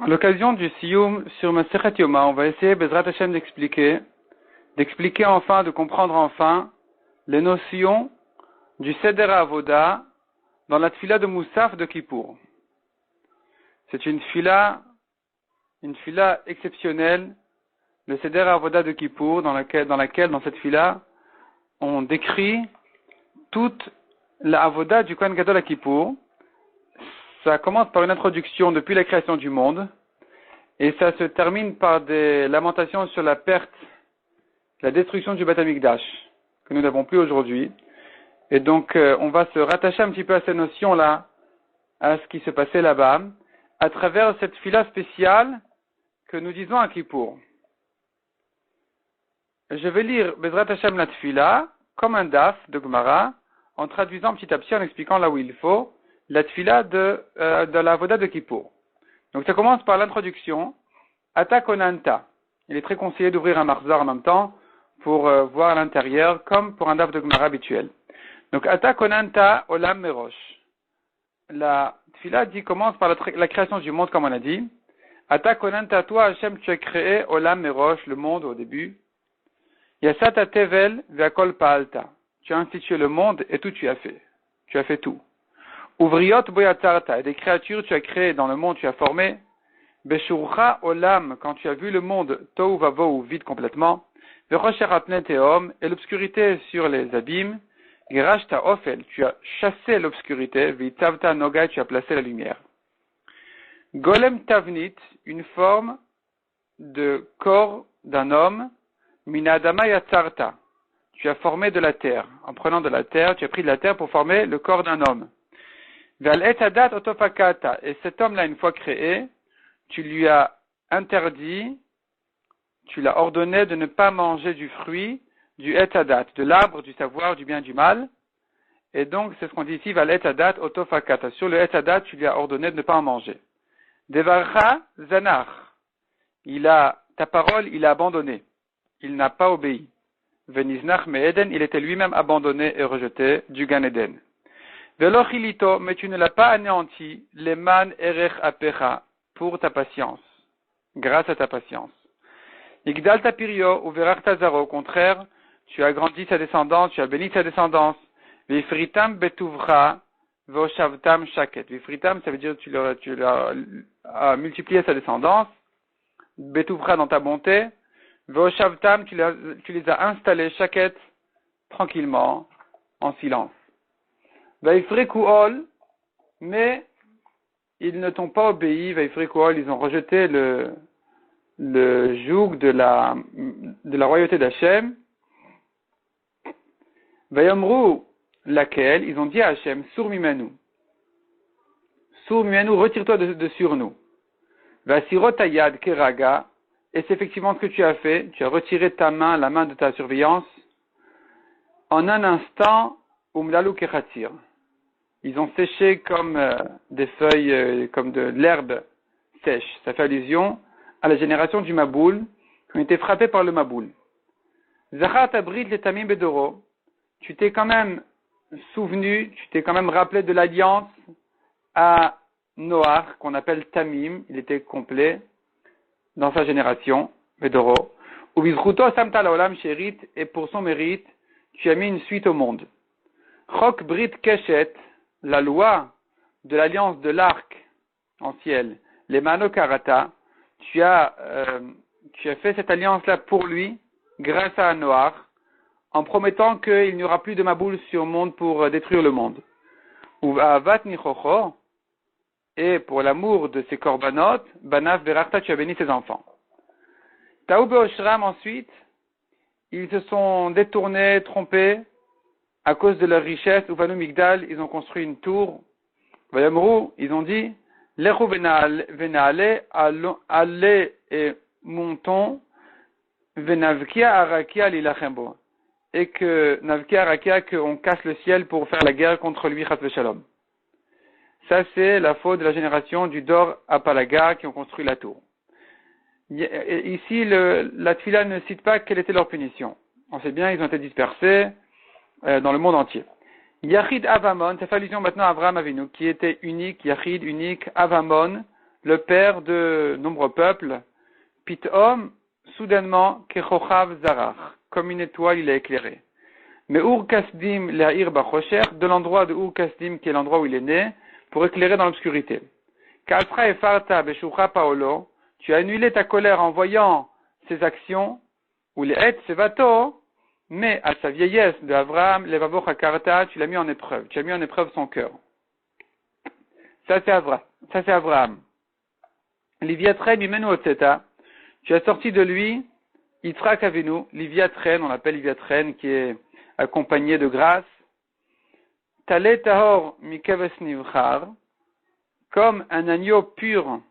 À l'occasion du Siyum sur Masechet Yoma, on va essayer, Bezrat Hashem, d'expliquer enfin, de comprendre enfin les notions du Seder Avoda dans la Tfila de Moussaf de Kippour. C'est une Tfila exceptionnelle, le Seder Avoda de Kippour, dans laquelle, dans cette Tfila, on décrit toute la Avoda du Kohen Gadol à Kippour. Ça commence par une introduction depuis la création du monde, et ça se termine par des lamentations sur la perte, la destruction du Beth Amikdash, que nous n'avons plus aujourd'hui. Et donc, on va se rattacher un petit peu à ces notions-là, à ce qui se passait là-bas, à travers cette fila spéciale que nous disons à Kippour. Je vais lire Bezrat Hashem la Tfila, comme un daf de Gemara, en traduisant petit à petit, en expliquant là où il faut, la Tfila de la Avoda de Kippour. Donc ça commence par l'introduction, Ata Konanta. Il est très conseillé d'ouvrir un marzar en même temps pour voir à l'intérieur, comme pour un daf de Gemara habituel. Donc Ata Konanta Olam Merosh. La Tfila commence par la création du monde, comme on a dit. Ata Konanta, toi Hashem, tu as créé Olam Merosh, le monde au début. Yasata Tevel Ve'akol Pa'alta. Tu as institué le monde et tout tu as fait. Tu as fait tout. Uvriot Boyatarta, et des créatures tu as créées dans le monde, tu as formé. Beshurcha Olam, quand tu as vu le monde Tohu Vavohu, vide complètement. Ve'chosherat Tehom, et l'obscurité sur les abîmes. Gerashta Ofel, tu as chassé l'obscurité. Vitavta Nogai, tu as placé la lumière. Golem Tavnit, une forme de corps d'un homme. Minadama Yatsarta, tu as formé de la terre. En prenant de la terre, tu as pris de la terre pour former le corps d'un homme. Val etadat otofakata, et cet homme-là, une fois créé, tu lui as interdit, tu l'as ordonné de ne pas manger du fruit du etadat, de l'arbre du savoir du bien et du mal. Et donc, c'est ce qu'on dit ici, val etadat otofakata. Sur le etadat, tu lui as ordonné de ne pas en manger. Devarcha zanar, ta parole, il a abandonné. Il n'a pas obéi. Veniznach me'eden, il était lui-même abandonné et rejeté du Gan Eden. Velochilito, mais tu ne l'as pas anéanti, leman erech apecha, pour ta patience, grâce à ta patience. Igdal tapirio, uverach tazaro, au contraire, tu as agrandi sa descendance, tu as béni sa descendance. Vifritam betuvra, voshavtam shaket. Vifritam, ça veut dire tu leur as multiplié sa descendance. Betuvra dans ta bonté. Voshavtam, tu les as installés, chaket, tranquillement, en silence. Vaifrekuol, mais ils ne t'ont pas obéi, Vaifrekuol, ils ont rejeté le joug de la royauté d'Hachem. Vayomru, laquelle, ils ont dit à Hachem, Sourmimenu, retire-toi de sur nous. Vasirotayad keraga, et c'est effectivement ce que tu as fait. Tu as retiré ta main, la main de ta surveillance, en un instant, umlalu kechatir. Ils ont séché comme des feuilles, comme de l'herbe sèche. Ça fait allusion à la génération du Maboul, qui ont été frappés par le Maboul. Zachar tabrit le tamim bedoro. Tu t'es quand même souvenu, tu t'es quand même rappelé de l'alliance à Noach, qu'on appelle Tamim. Il était complet dans sa génération, Vedoro, ou Bizruto Samta Laolam Sherit, et pour son mérite, tu as mis une suite au monde. Chok Brit Keshet, la loi de l'alliance de l'arc en ciel, les Mano Karata, tu as fait cette alliance-là pour lui, grâce à Noach, en promettant qu'il n'y aura plus de Maboul sur le monde pour détruire le monde. Ou Avat Nichocho, et pour l'amour de ses korbanot, Banav Berachta, tu as béni ses enfants. Taoube Oshram, ensuite, ils se sont détournés, trompés, à cause de leur richesse. Uvanu Migdal, ils ont construit une tour. Vayamru, ils ont dit, Lechu venale, allez et montons, venavkia arakia lilachembo. Et que, navkia arakia, qu'on casse le ciel pour faire la guerre contre lui, Chas Veshalom. Ça, c'est la faute de la génération du Dor Apalaga qui ont construit la tour. Ici, la Tfila ne cite pas quelle était leur punition. On sait bien, ils ont été dispersés dans le monde entier. Yachid Avamon, ça fait allusion maintenant à Avraham Avinu, qui était unique, Yachid, unique, Avamon, le père de nombreux peuples, Pitom, soudainement, Kechochav Zarach, comme une étoile, il a éclairé. Mais Ur Kasdim Le'ir Bachosher, de l'endroit de Ur Kasdim, qui est l'endroit où il est né, pour éclairer dans l'obscurité. Kaltra et Farta Beshucha Paolo, tu as annulé ta colère en voyant ses actions, ou les Et Sevato, mais à sa vieillesse de Avraham, Levavo Hakarta, tu l'as mis en épreuve, tu as mis en épreuve son cœur. Ça c'est Avraham. Liviatren Mimenu Otseta, tu as sorti de lui, Yitzhak Avinu, Liviatren, on l'appelle Liviatren, qui est accompagné de grâce. Tale Tahor Mikeves Nivchar, comme un agneau pur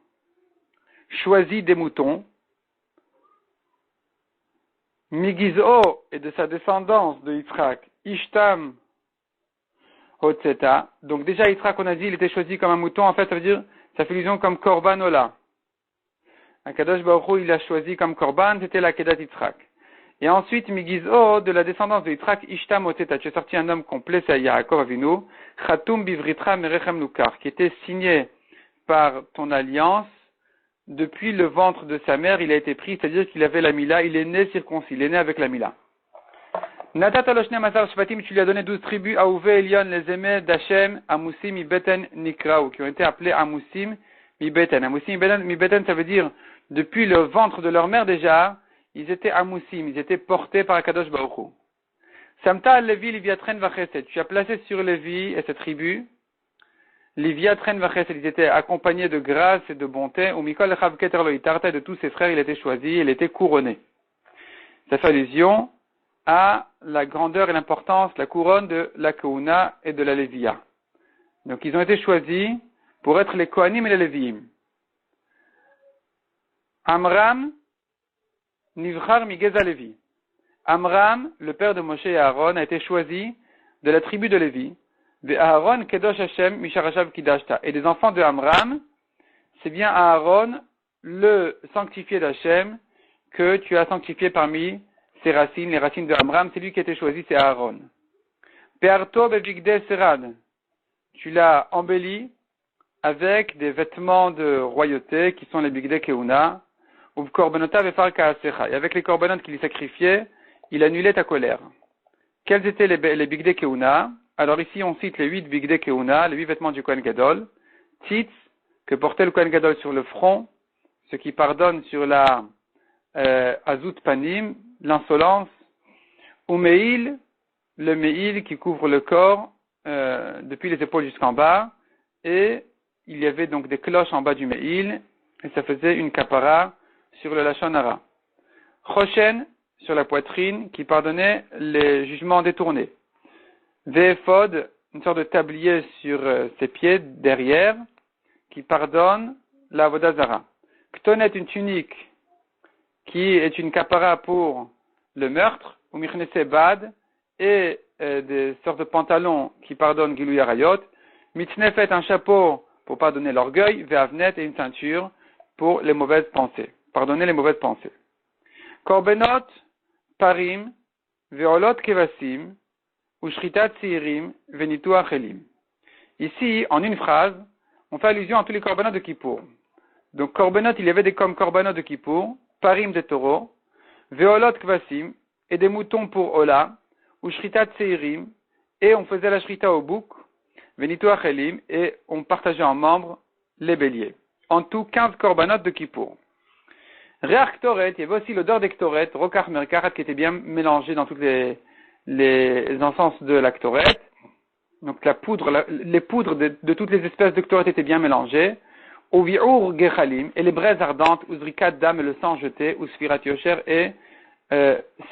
choisi des moutons. Migizo et de sa descendance de Yitzhak, Ishtam Hotzeta. Donc déjà Yitzhak, on a dit, il était choisi comme un mouton. En fait, ça veut dire, ça fait allusion comme Korban Ola. Akadosh Baruch Hu, il l'a choisi comme Korban, c'était la Kedat Yitzhak. Et ensuite, Migizo, de la descendance de Yitzhak, Ishtam Hotzeta. Tu as sorti un homme complet, c'est Yaakov Avinu, Chatum Bivritra Merechem Lukar, qui était signé par ton alliance. Depuis le ventre de sa mère, il a été pris, c'est-à-dire qu'il avait la Mila, il est né circoncis, il est né avec la Mila. Natat aloshne mazar shvatim, tu lui as donné 12 tribus, Aouvé, Elion, les aimés d'Hachem, Amoussim, Ibeten, Nikraou, qui ont été appelés Amoussim, Ibeten. Amoussim, Ibeten, ça veut dire, depuis le ventre de leur mère déjà, ils étaient Amoussim, ils étaient portés par Akadosh Baruch Hu. Samta Levi, Liviatren, Vachesed, tu as placé sur Lévi et ses tribus, Liviatren Vachesed, ils étaient accompagnés de grâce et de bonté, ou Mikol Echav Keter Lo Itarta, de tous ses frères, il était choisi, il était couronné. Ça fait allusion à la grandeur et l'importance, la couronne de la Keuna et de la Lévia. Donc ils ont été choisis pour être les Kohanim et les Léviim. Amram, Nivchar Migeza Lévi. Amram, le père de Moshe et Aaron, a été choisi de la tribu de Lévi. Ve Aaron Kedosh Hashem Misharashav Kidashta. Et des enfants de Amram, c'est bien Aaron, le sanctifié d'Hashem, que tu as sanctifié parmi ses racines, les racines de Amram, c'est lui qui a été choisi, c'est Aaron. Pearto Bevigde Serad. Tu l'as embelli avec des vêtements de royauté qui sont les Bigde Keuna. Ou Korbanota Vefar Kaasecha. Et avec les korbanot qu'il sacrifiait, il annulait ta colère. Quels étaient les Bigde Keuna? Alors ici, on cite les 8 Bigde Keuna, les 8 vêtements du Kohen Gadol. Tzitz, que portait le Kohen Gadol sur le front, ce qui pardonne sur la Azut Panim, l'insolence. Ou Meil, le Meil qui couvre le corps depuis les épaules jusqu'en bas. Et il y avait donc des cloches en bas du Meil, et ça faisait une kapara sur le Lashon Hara. Choshen, sur la poitrine, qui pardonnait les jugements détournés. Ve'ephod, une sorte de tablier sur ses pieds, derrière, qui pardonne la Avodah Zara. Ktonet, une tunique, qui est une kapara pour le meurtre, ou Michnese Bad, et des sortes de pantalons qui pardonnent Gilou Yarayot. Mitznefet, un chapeau pour pardonner l'orgueil. Ve'avnet, et une ceinture pour les mauvaises pensées. Pardonner les mauvaises pensées. Korbenot, Parim, Veolot Kevasim, Ushritat Tsirim, Venitu Achelim. Ici, en une phrase, on fait allusion à tous les korbanot de Kippour. Donc, korbanot, il y avait des comme korbanot de Kippour, Parim des taureaux, Veolot Kvasim, et des moutons pour Ola, Ushritat Tsirim, et on faisait la shrita au bouc, Venitu Achelim, et on partageait en membres les béliers. En tout, 15 korbanot de Kippour. Réar Ktoret, il y avait aussi l'odeur des Ktoret, Rokar Merkarat, qui était bien mélangé dans toutes les encens de la Ktoret. Donc la poudre, les poudres de toutes les espèces de Ktoret étaient bien mélangées. Ovi'ur Gechalim, et les braises ardentes, Uzrikat Dam et le sang jeté, ou Sfirat Yosher, et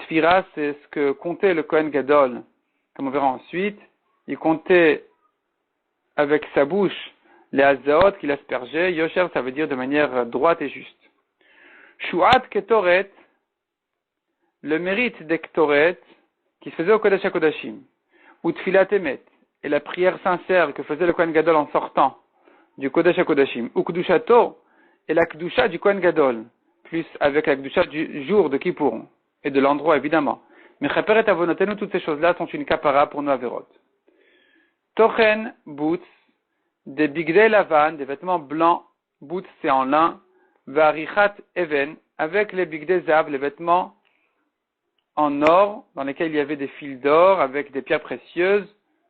Sfira, c'est ce que comptait le Kohen Gadol. Comme on verra ensuite, il comptait avec sa bouche les Azaot qu'il aspergeait. Yosher, ça veut dire de manière droite et juste. Shuat Ketoret, le mérite des Ketoret, qui se faisait au Kodesh HaKodashim, ou Tfilat Emet, et la prière sincère que faisait le Kohen Gadol en sortant du Kodesh HaKodashim, ou Kdushato, et la Kdusha du Kohen Gadol, plus avec la Kdusha du jour de Kippour, et de l'endroit évidemment. Mais Chaperet Avonotenu, toutes ces choses-là sont une kapara pour nous Averot. Tochen Boots, des Bigdei Lavan, des vêtements blancs bout c'est en lin, varichat even, avec les bigdei zahav, les vêtements en or, dans lesquels il y avait des fils d'or, avec des pierres précieuses,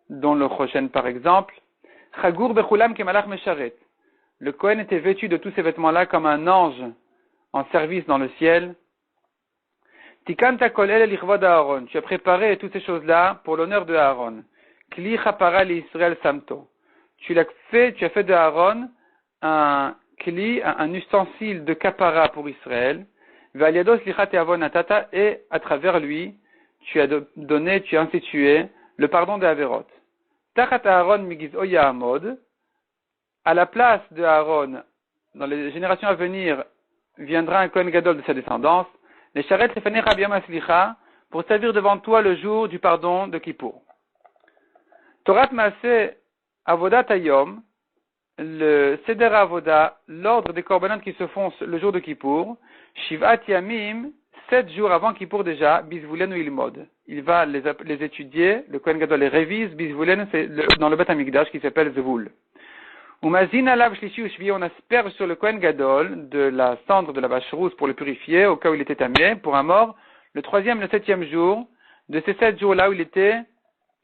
dont le choshen par exemple. Chagour bechulam kemalach mesharet. Le Kohen était vêtu de tous ces vêtements-là comme un ange en service dans le ciel. Tikanta kol el lichvod Aaron. Tu as préparé toutes ces choses-là pour l'honneur de Aaron. Kli chapara li Israël samto. Tu as fait de Aaron un kli, un ustensile de kapara pour Israël. Valiados lichat avon atata, et à travers lui, tu as donné, tu as institué le pardon des Averot. Tachat Aaron migizo yahamod. À la place de Aaron, dans les générations à venir, viendra un Kohen Gadol de sa descendance, les charrettes lefanei Rabbi Aslicha, pour servir devant toi le jour du pardon de Kippour. Torat Maaseh Avodat Hayom, le Seder Avoda, l'ordre des korbanot qui se font le jour de Kippour, Shivat Yamim, 7 jours avant Kippour déjà, Bizvulen ou Ilmod. Il va les étudier, le Kohen Gadol les révise, Bizvulen, c'est dans le Beth Amikdash qui s'appelle Zvul. On asperge sur le Kohen Gadol de la cendre de la vache rousse pour le purifier, au cas où il était tamé, pour un mort, le 3e, le 7e jour, de ces 7 jours-là où il était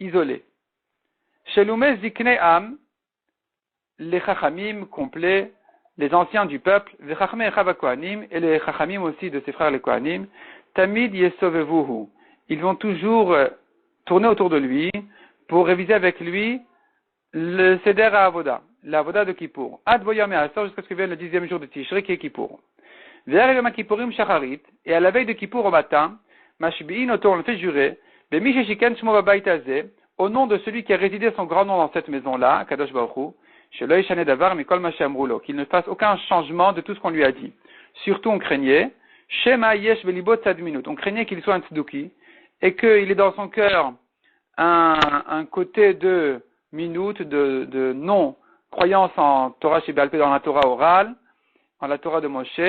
isolé. Sheloumé Zikne Am, les Chachamim complets, les anciens du peuple, les Chachamim Chava Kohanim, et les Chachamim aussi de ses frères les Kohanim, Tamid Yesovevuhu. Ils vont toujours tourner autour de lui pour réviser avec lui le Seder Avoda, la Avoda de Kippour. Ad Voyam et Asor jusqu'à ce que vienne le 10e jour de Tishri qui est Kippour. Ve'erev Kippourim Shacharit, et à la veille de Kippour au matin, Mashbi'in Oto, on le fait jurer, Be'mi Sheshiken Shmo Babayit Hazeh, au nom de celui qui a résidé son grand nom dans cette maison-là, Kadosh Baruch Hu, Shelo Yishane Davar Mikol Ma She'amru, qu'il ne fasse aucun changement de tout ce qu'on lui a dit. Surtout on craignait, Shema Yesh Velibot Tzad Minut, on craignait qu'il soit un tzduki, et qu'il ait dans son cœur un côté de minute, de non-croyance en Torah Shebe'al-Peh, dans la Torah orale, en la Torah de Moshe,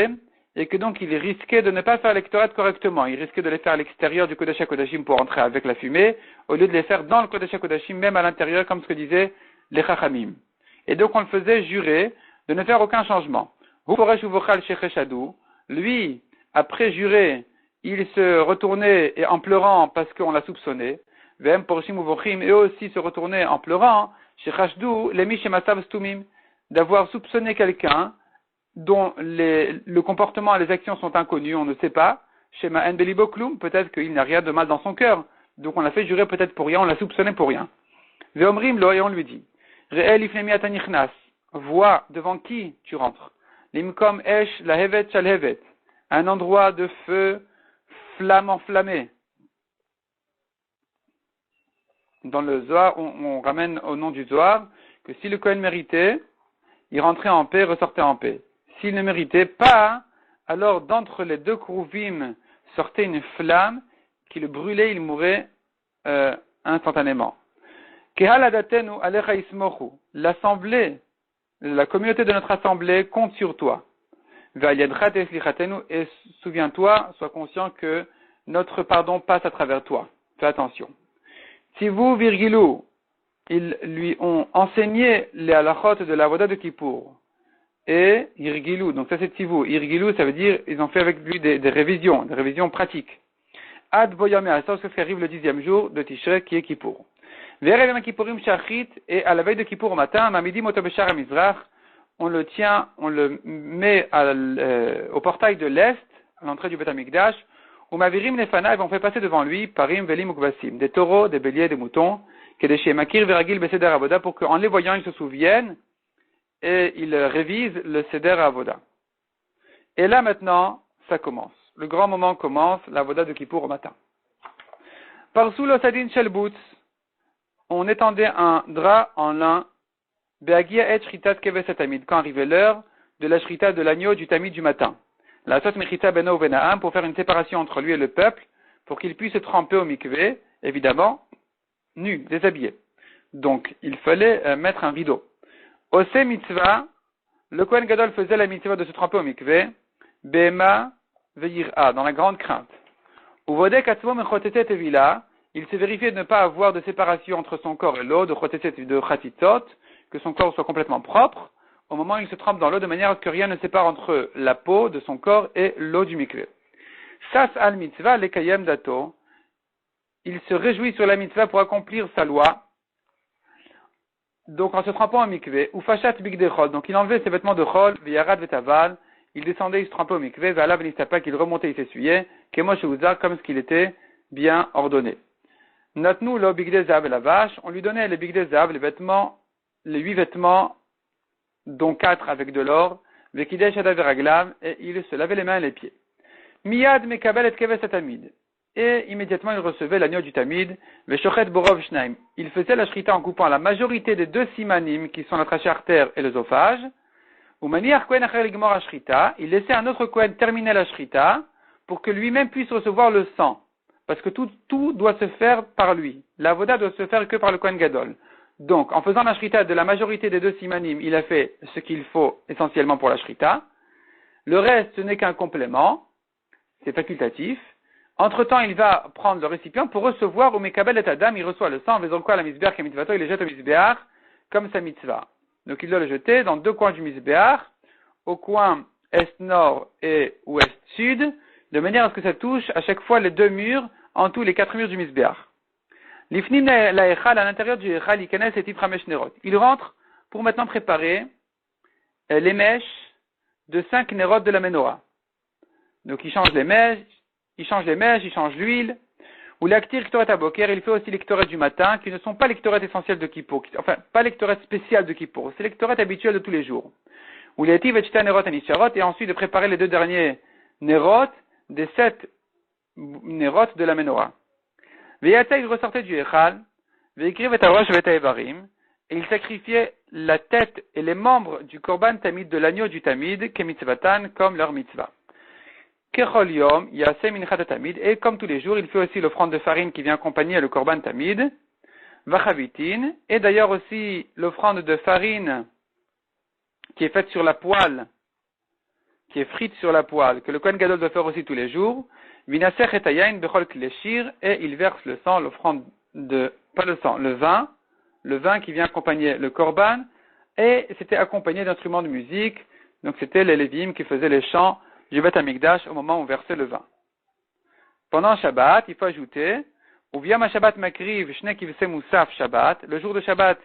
et que donc il risquait de ne pas faire l'Ektorat correctement. Il risquait de les faire à l'extérieur du Kodesh HaKodashim pour entrer avec la fumée, au lieu de les faire dans le Kodesh HaKodashim, même à l'intérieur, comme ce que disaient les Chachamim. Et donc on le faisait jurer de ne faire aucun changement. Lui, après jurer, il se retournait et en pleurant parce qu'on l'a soupçonné. Et aussi se retourner en pleurant, d'avoir soupçonné quelqu'un dont le comportement et les actions sont inconnus, on ne sait pas. Peut-être qu'il n'a rien de mal dans son cœur. Donc on l'a fait jurer peut-être pour rien, on l'a soupçonné pour rien. Et on lui dit, vois devant qui tu rentres. Limkom esh lahevet shalhevet, un endroit de feu, flamme enflammée. Dans le Zohar, on ramène au nom du Zohar que si le Kohen méritait, il rentrait en paix, ressortait en paix. S'il ne méritait pas, alors d'entre les deux krouvim sortait une flamme qui le brûlait, il mourait instantanément. L'assemblée, la communauté de notre assemblée compte sur toi. Et souviens-toi, sois conscient que notre pardon passe à travers toi. Fais attention. Si vous, virgilou, ils lui ont enseigné les halachot de la Avoda de Kippour. Et irgilou, donc ça c'est tivou. Irgilou, ça veut dire, ils ont fait avec lui des révisions pratiques. Ad voyame à ça, ce qui arrive le 10e jour de Tishrei, qui est Kippour. Ve'erev Kippourim Shachrit, et à la veille de Kippour au matin, Mamidi Motobeshar Mizrach, on le met au portail de l'Est, à l'entrée du Beth Amikdash, où Mavirim Nefanav, on fait passer devant lui, Parim, Velim, Ukvasim, des taureaux, des béliers, des moutons, Kedeshe Makir, Veragil, Beseder Avoda, pour qu'en les voyant, ils se souviennent, et ils révisent le Seder Avoda. Et là maintenant, ça commence. Le grand moment commence, l'Avoda de Kippour au matin. Par sous l'Osadin Shelbutz, on étendait un drap en lin, Beagia et Shritat Keveset Tamid, quand arrivait l'heure de la Shrita de l'agneau du Tamid du matin. La Sot Mechita Beno Venaam, pour faire une séparation entre lui et le peuple, pour qu'il puisse se tremper au mikvé, évidemment, nu, déshabillé. Donc, il fallait mettre un rideau. Ose mitzvah, le Kohen Gadol faisait la mitzvah de se tremper au mikvé, Bema ve'yir'a, dans la grande crainte. Uvodek atzmo mechotetet evila, il s'est vérifié de ne pas avoir de séparation entre son corps et l'eau, de chotetet de chatitzot, que son corps soit complètement propre, au moment où il se trempe dans l'eau, de manière à ce que rien ne sépare entre la peau de son corps et l'eau du mikvé. Sas al mitzvah lekayem dato. Il se réjouit sur la mitzvah pour accomplir sa loi. Donc en se trempant en mikvé, ou fashat bigde chol, donc il enlevait ses vêtements de chol, v'yarad v'taval, il descendait, il se trempait au mikvé, v'alav v'nistapak, il remontait, il s'essuyait, kemo sheuza, comme ce qu'il était bien ordonné. Natnu lo bigde zav la vache, on lui donnait les bigde zav, les vêtements, les 8 vêtements, dont 4 avec de l'or, v'kidesh adav raglav, et il se lavait les mains et les pieds. Miyad mekabel et keves atamid. Et immédiatement il recevait l'agneau du tamid, veshochet borov shnaim. Il faisait la shrita en coupant la majorité des 2 simanim, qui sont la trachée artère et l'œsophage. Ou maniar kohen acher ligmor ashrita, il laissait un autre kohen terminer la shrita, pour que lui-même puisse recevoir le sang. Parce que tout doit se faire par lui. La voda doit se faire que par le kohen gadol. Donc, en faisant la shrita de la majorité des 2 simanim, il a fait ce qu'il faut essentiellement pour la shrita. Le reste, ce n'est qu'un complément. C'est facultatif. Entre-temps, il va prendre le récipient pour recevoir, ou mekabel et adam, il reçoit le sang, vezorko à la misbeach, et mitzvato, il le jette au misbeach, comme sa mitzvah. Donc il doit le jeter dans 2 coins du misbeach, au coin est-nord et ouest-sud, de manière à ce que ça touche à chaque fois les 2 murs, en tout les 4 murs du misbeach. L'ifnim la echal, à l'intérieur du echal, ikanes et tiframesh nerot. Il rentre pour maintenant préparer les mèches de 5 nerot de la menorah. Donc il change les mèches, il change l'huile, ou l'actir l'ektoret aboker, il fait aussi l'ektoret du matin, qui ne sont pas l'ektoret essentiel de Kippour, enfin, pas l'ektoret spécial de Kippour, c'est l'ektoret habituel de tous les jours. Ou l'étiv et chita nerot anisharot, et ensuite de préparer les 2 derniers nerot, des 7 nerot de la menorah. Veyata, il ressortait du echal, veikriv et arosh veta evarim, et il sacrifiait la tête et les membres du korban tamid de l'agneau du tamid, kemitzvatan, comme leur mitzvah. Kechol yom, yaseh minchat tamid, et comme tous les jours, il fait aussi l'offrande de farine qui vient accompagner le korban tamid, vachavitin, et d'ailleurs aussi l'offrande de farine qui est faite sur la poêle, qui est frite sur la poêle, que le Kohen Gadol doit faire aussi tous les jours, vinasech et ayayin bechol kleshir, et il verse le sang, l'offrande de, pas le sang, le vin qui vient accompagner le korban, et c'était accompagné d'instruments de musique, donc c'était les lévim qui faisaient les chants du Beth Amikdash au moment où on versait le vin. Pendant Shabbat, il faut ajouter, ou via ma Shabbat makriv shne kivse moussaf Shabbat, le jour de Shabbat,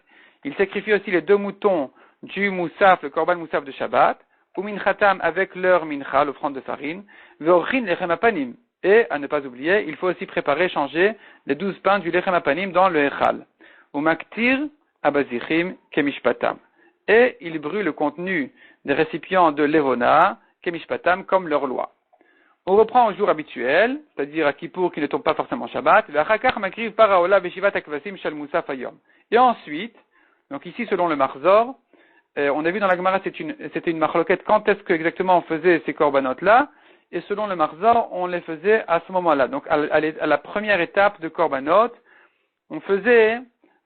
il sacrifie aussi les 2 moutons du moussaf, le korban moussaf de Shabbat, ou minchatam avec leur mincha, l'offrande de farine, ve'orchin lechem apanim. Et, à ne pas oublier, il faut aussi préparer, changer les 12 pains du lechem apanim dans le echal. Ou maktir abazichim kemishpatam. Et il brûle le contenu des récipients de levona, kemishpatam, comme leur loi. On reprend au jour habituel, c'est-à-dire à Kippour qui ne tombe pas forcément Shabbat, et ensuite, donc ici selon le Marzor, on a vu dans la Gemara c'était une marloquette quand est-ce que exactement on faisait ces korbanot-là, et selon le Marzor, on les faisait à ce moment-là. Donc à la première étape de korbanot, on faisait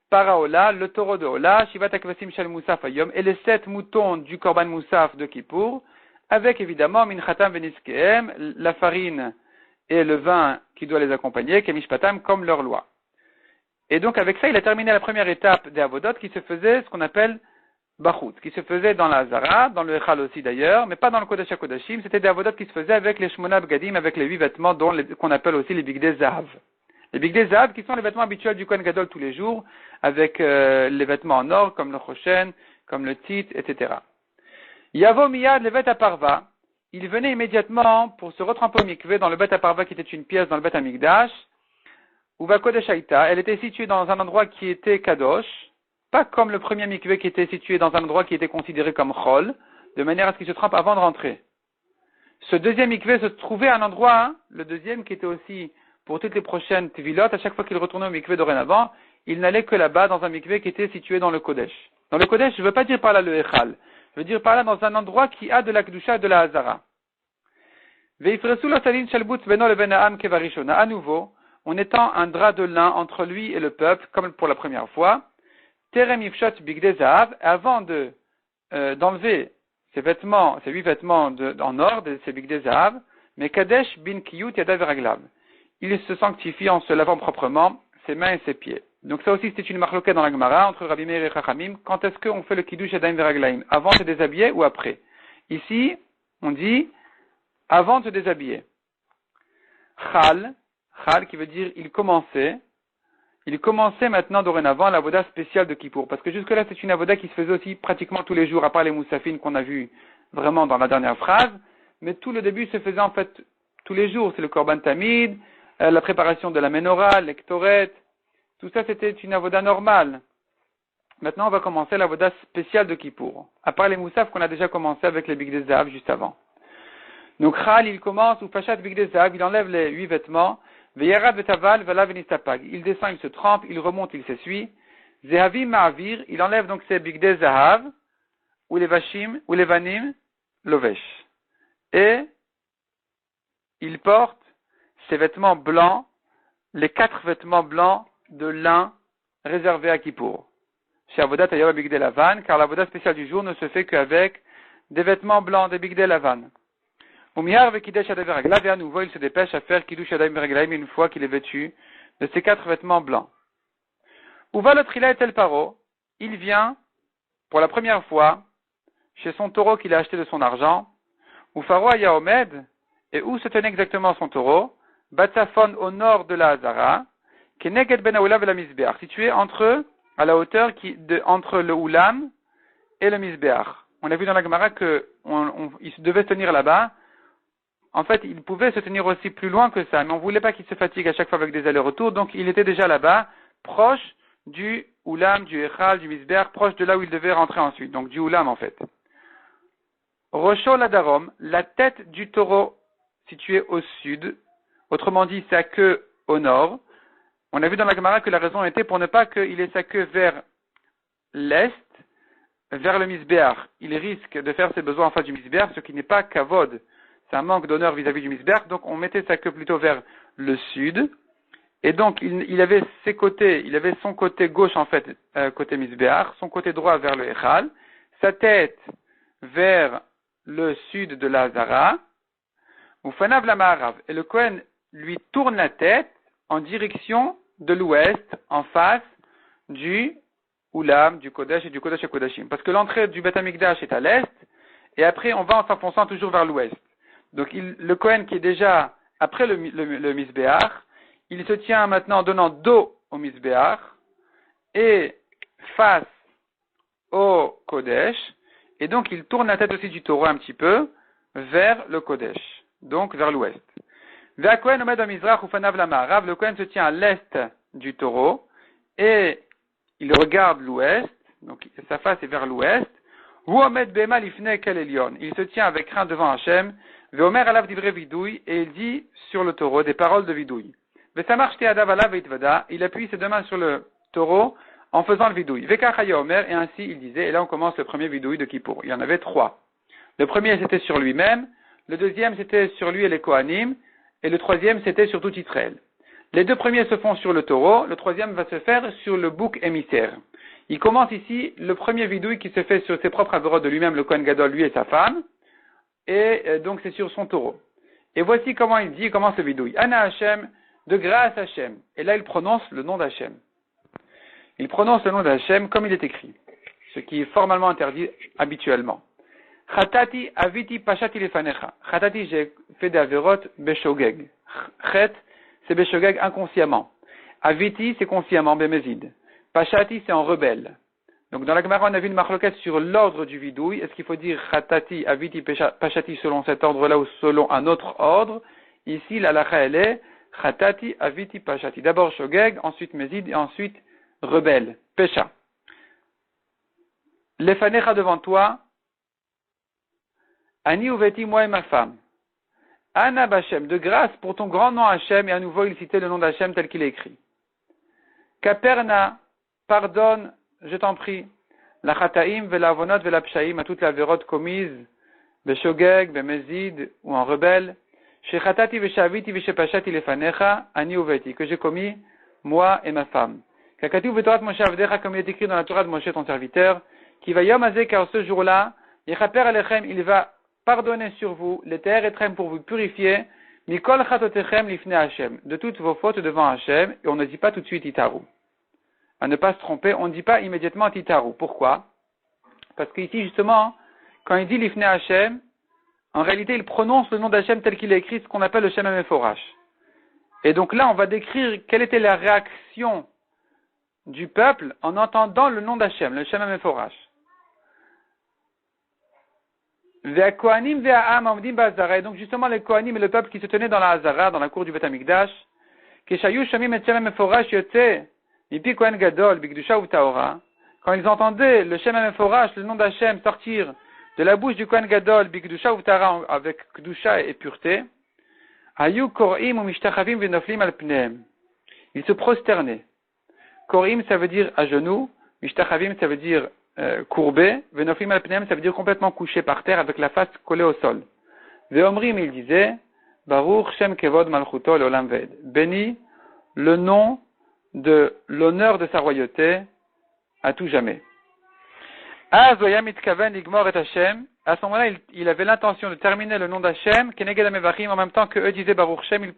Paraola, le taureau de Ola, Shivat Akvasim Shal Moussaf Ayom, et les 7 moutons du korban Moussaf de Kippour, avec évidemment Minchatam Veniskeem, la farine et le vin qui doit les accompagner, Kemishpatam, comme leur loi. Et donc avec ça, il a terminé la première étape des Avodot qui se faisait ce qu'on appelle Bachut, qui se faisait dans la Hazara, dans le Echal aussi d'ailleurs, mais pas dans le Kodesh HaKodashim, c'était des Avodot qui se faisaient avec les Shmona Bgadim, avec les 8 vêtements qu'on appelle aussi les Bigdei Zahav. Les Bigdei Zahav qui sont les vêtements habituels du Kohen Gadol tous les jours, avec les vêtements en or, comme le Choshen, comme le Tit, etc. Yavo miyad le Bet Aparva, il venait immédiatement pour se retremper au mikvé dans le Bet Aparva qui était une pièce dans le Bet Amikdash, ou va Kodesh Haïta, elle était située dans un endroit qui était Kadosh, pas comme le premier mikvé qui était situé dans un endroit qui était considéré comme Chol, de manière à ce qu'il se trempe avant de rentrer. Ce deuxième mikvé se trouvait à un endroit, le deuxième qui était aussi pour toutes les prochaines Tvilot, à chaque fois qu'il retournait au mikvé dorénavant, il n'allait que là-bas dans un mikvé qui était situé dans le Kodesh. Dans le Kodesh, je ne veux pas dire par là le Echal. Je veux dire par là dans un endroit qui a de la Kedusha de la Hazara. À nouveau, on étend un drap de lin entre lui et le peuple, comme pour la première fois. Terem Yifshot Bigdei Zahav, avant d'enlever ces 8 vêtements en or, ces Bigdei Zahav, mais Kadesh bin Kiyut Yadav Raglav. Il se sanctifie en se lavant proprement ses mains et ses pieds. Donc ça aussi c'était une marloquette dans la Gemara entre Rabbi Meir et Chachamim. Quand est-ce qu'on fait le kiddush yadayim veraglaim? Avant de se déshabiller ou après? Ici, on dit avant de se déshabiller. Chal qui veut dire il commençait maintenant dorénavant l'avoda spéciale de Kippour. Parce que jusque-là, c'est une avoda qui se faisait aussi pratiquement tous les jours, à part les moussafines qu'on a vu vraiment dans la dernière phrase. Mais tout le début se faisait en fait tous les jours. C'est le korban tamid, la préparation de la menorah, l'ektoret. Tout ça, c'était une avoda normale. Maintenant, on va commencer l'avoda spéciale de Kippour. À part les moussaf qu'on a déjà commencé avec les bigdei zahav juste avant. Donc, Chal, il commence, ou Fashat bigdei zahav, il enlève les 8 vêtements. Veyarad vetaval velav venistapag. Il descend, il se trempe, il remonte, il s'essuie. Zehavi ma'avir, il enlève donc ses bigdei zahav, ou les vashim, ou les vanim, lovesh. Et il porte ses vêtements blancs, les 4 vêtements blancs de lin réservés à Kippour. Chez Avodat Hayom bigdei lavan, car l'avoda spéciale du jour ne se fait qu'avec des vêtements blancs, des bigdei lavan. Umihar vekidesh yadayim veraglaim, et à nouveau il se dépêche à faire kiddush yadayim veraglaim une fois qu'il est vêtu de ses 4 vêtements blancs. Uva le trila et el paro, il vient pour la première fois chez son taureau qu'il a acheté de son argent. Ufaro yaomed, et où se tenait exactement son taureau? Batsafon au nord de la Hazara, keneged ben haolam et la misbeach, situé à la hauteur entre le oulam et le misbeach. On a vu dans la Gemara il devait se tenir là-bas. En fait, il pouvait se tenir aussi plus loin que ça, mais on ne voulait pas qu'il se fatigue à chaque fois avec des allers-retours, donc il était déjà là-bas, proche du oulam, du echal, du misbeach, proche de là où il devait rentrer ensuite, donc du oulam en fait. Rocho Ladarom, la tête du taureau située au sud, autrement dit sa queue au nord. On a vu dans la Gemara que la raison était pour ne pas qu'il ait sa queue vers l'est, vers le misbeach. Il risque de faire ses besoins en face du misbeach, ce qui n'est pas kavod. C'est un manque d'honneur vis-à-vis du misbeach, donc on mettait sa queue plutôt vers le sud. Et donc il avait son côté gauche en fait, côté misbeach, son côté droit vers le echal, sa tête vers le sud de la Hazara, ou Fanav la Maharav. Et le Kohen lui tourne la tête en direction de l'ouest, en face du Oulam, du Kodesh et du Kodesh HaKodashim. Parce que l'entrée du Beth Amikdash est à l'est, et après on va en s'enfonçant toujours vers l'ouest. Donc le Kohen qui est déjà après le Misbeach, il se tient maintenant en donnant dos au Misbeach et face au Kodesh, et donc il tourne la tête aussi du taureau un petit peu vers le Kodesh, donc vers l'ouest. Le Kohen se tient à l'est du taureau et il regarde l'ouest, donc sa face est vers l'ouest. Il se tient avec crainte devant Hachem, et il dit sur le taureau des paroles de vidouille. Il appuie ses deux mains sur le taureau en faisant le vidouille. Et ainsi il disait, et là on commence le premier vidouille de Kippour. Il y en avait 3. Le premier c'était sur lui-même, le deuxième c'était sur lui et les Kohanim, et le troisième c'était sur tout Israël. Les 2 premiers se font sur le taureau, le troisième va se faire sur le bouc émissaire. Il commence ici le premier vidouille qui se fait sur ses propres avérotes de lui-même, le Kohen Gadol, lui et sa femme, et donc c'est sur son taureau. Et voici comment il dit, commence le vidouille. Ana Hashem, de grâce Hashem. Et là il prononce le nom d'Hashem. Il prononce le nom d'Hashem comme il est écrit, ce qui est formellement interdit habituellement. Chatati aviti pashati lefanecha. Chatati, j'ai fait des avérotes beshogeg. Chet, c'est beshogeg inconsciemment. Aviti, c'est consciemment, bemezid. Pashati, c'est en rebelle. Donc dans la Gemara, on a vu une marloquette sur l'ordre du vidouille. Est-ce qu'il faut dire chatati aviti pashati selon cet ordre-là ou selon un autre ordre? Ici, la lacha, elle est chatati aviti pashati. D'abord shogeg, ensuite mezid et ensuite rebelle, pécha. Lefanecha devant toi. Ani uveti, moi et ma femme. Anna Bachem, de grâce pour ton grand nom Hachem, et à nouveau il citait le nom d'Hachem tel qu'il est écrit. Kaperna, pardonne, je t'en prie, la chataim, vela avonot, vela pshaim, à toute la vérote commise, beshogeg, bemezid, ou en rebelle, chez chatati veshaviti veshepashati lefanecha, ani uveti, que j'ai commis, moi et ma femme. Kakati uvetorat Moshe avdecha, comme il est écrit dans la Torah de Moshe, ton serviteur, qui va yom azé, car ce jour-là, yechaper alechem, il va pardonnez sur vous, les terres et pour vous purifier, mikol chatotechem lifne Hashem, de toutes vos fautes devant Hashem, et on ne dit pas tout de suite itaru. à ne pas se tromper, on ne dit pas immédiatement Titaru. Pourquoi? Parce qu'ici, justement, quand il dit l'Ifne Hashem, en réalité, il prononce le nom d'Hachem tel qu'il est écrit, ce qu'on appelle le Shem HaMeforash. Et donc là, on va décrire quelle était la réaction du peuple en entendant le nom d'Hachem, le Shem HaMeforash. Et donc justement, les Kohanim et le peuple qui se tenaient dans la Hazara, dans la cour du Beth Amikdash, quand ils entendaient le Shem HaMeforash, le nom d'Hachem, sortir de la bouche du Kohen Gadol, Bigdusha Uvtara, avec Kdusha et pureté, Ayu Korim ou Mishtachavim Venoflim al Pneem. Ils se prosternaient. Korim, ça veut dire à genoux, Mishtachavim, ça veut dire courbé, Venoflim al Pneem, ça veut dire complètement couché par terre avec la face collée au sol. Veomrim, il disait, Baruch Shem Kevod Malchuto Leolam Ved. Béni le nom de l'honneur de sa royauté à tout jamais. À ce moment-là, il avait l'intention de terminer le nom d'Hachem, Keneged HaMevachim, en même temps que eux disaient Baruch Shem, il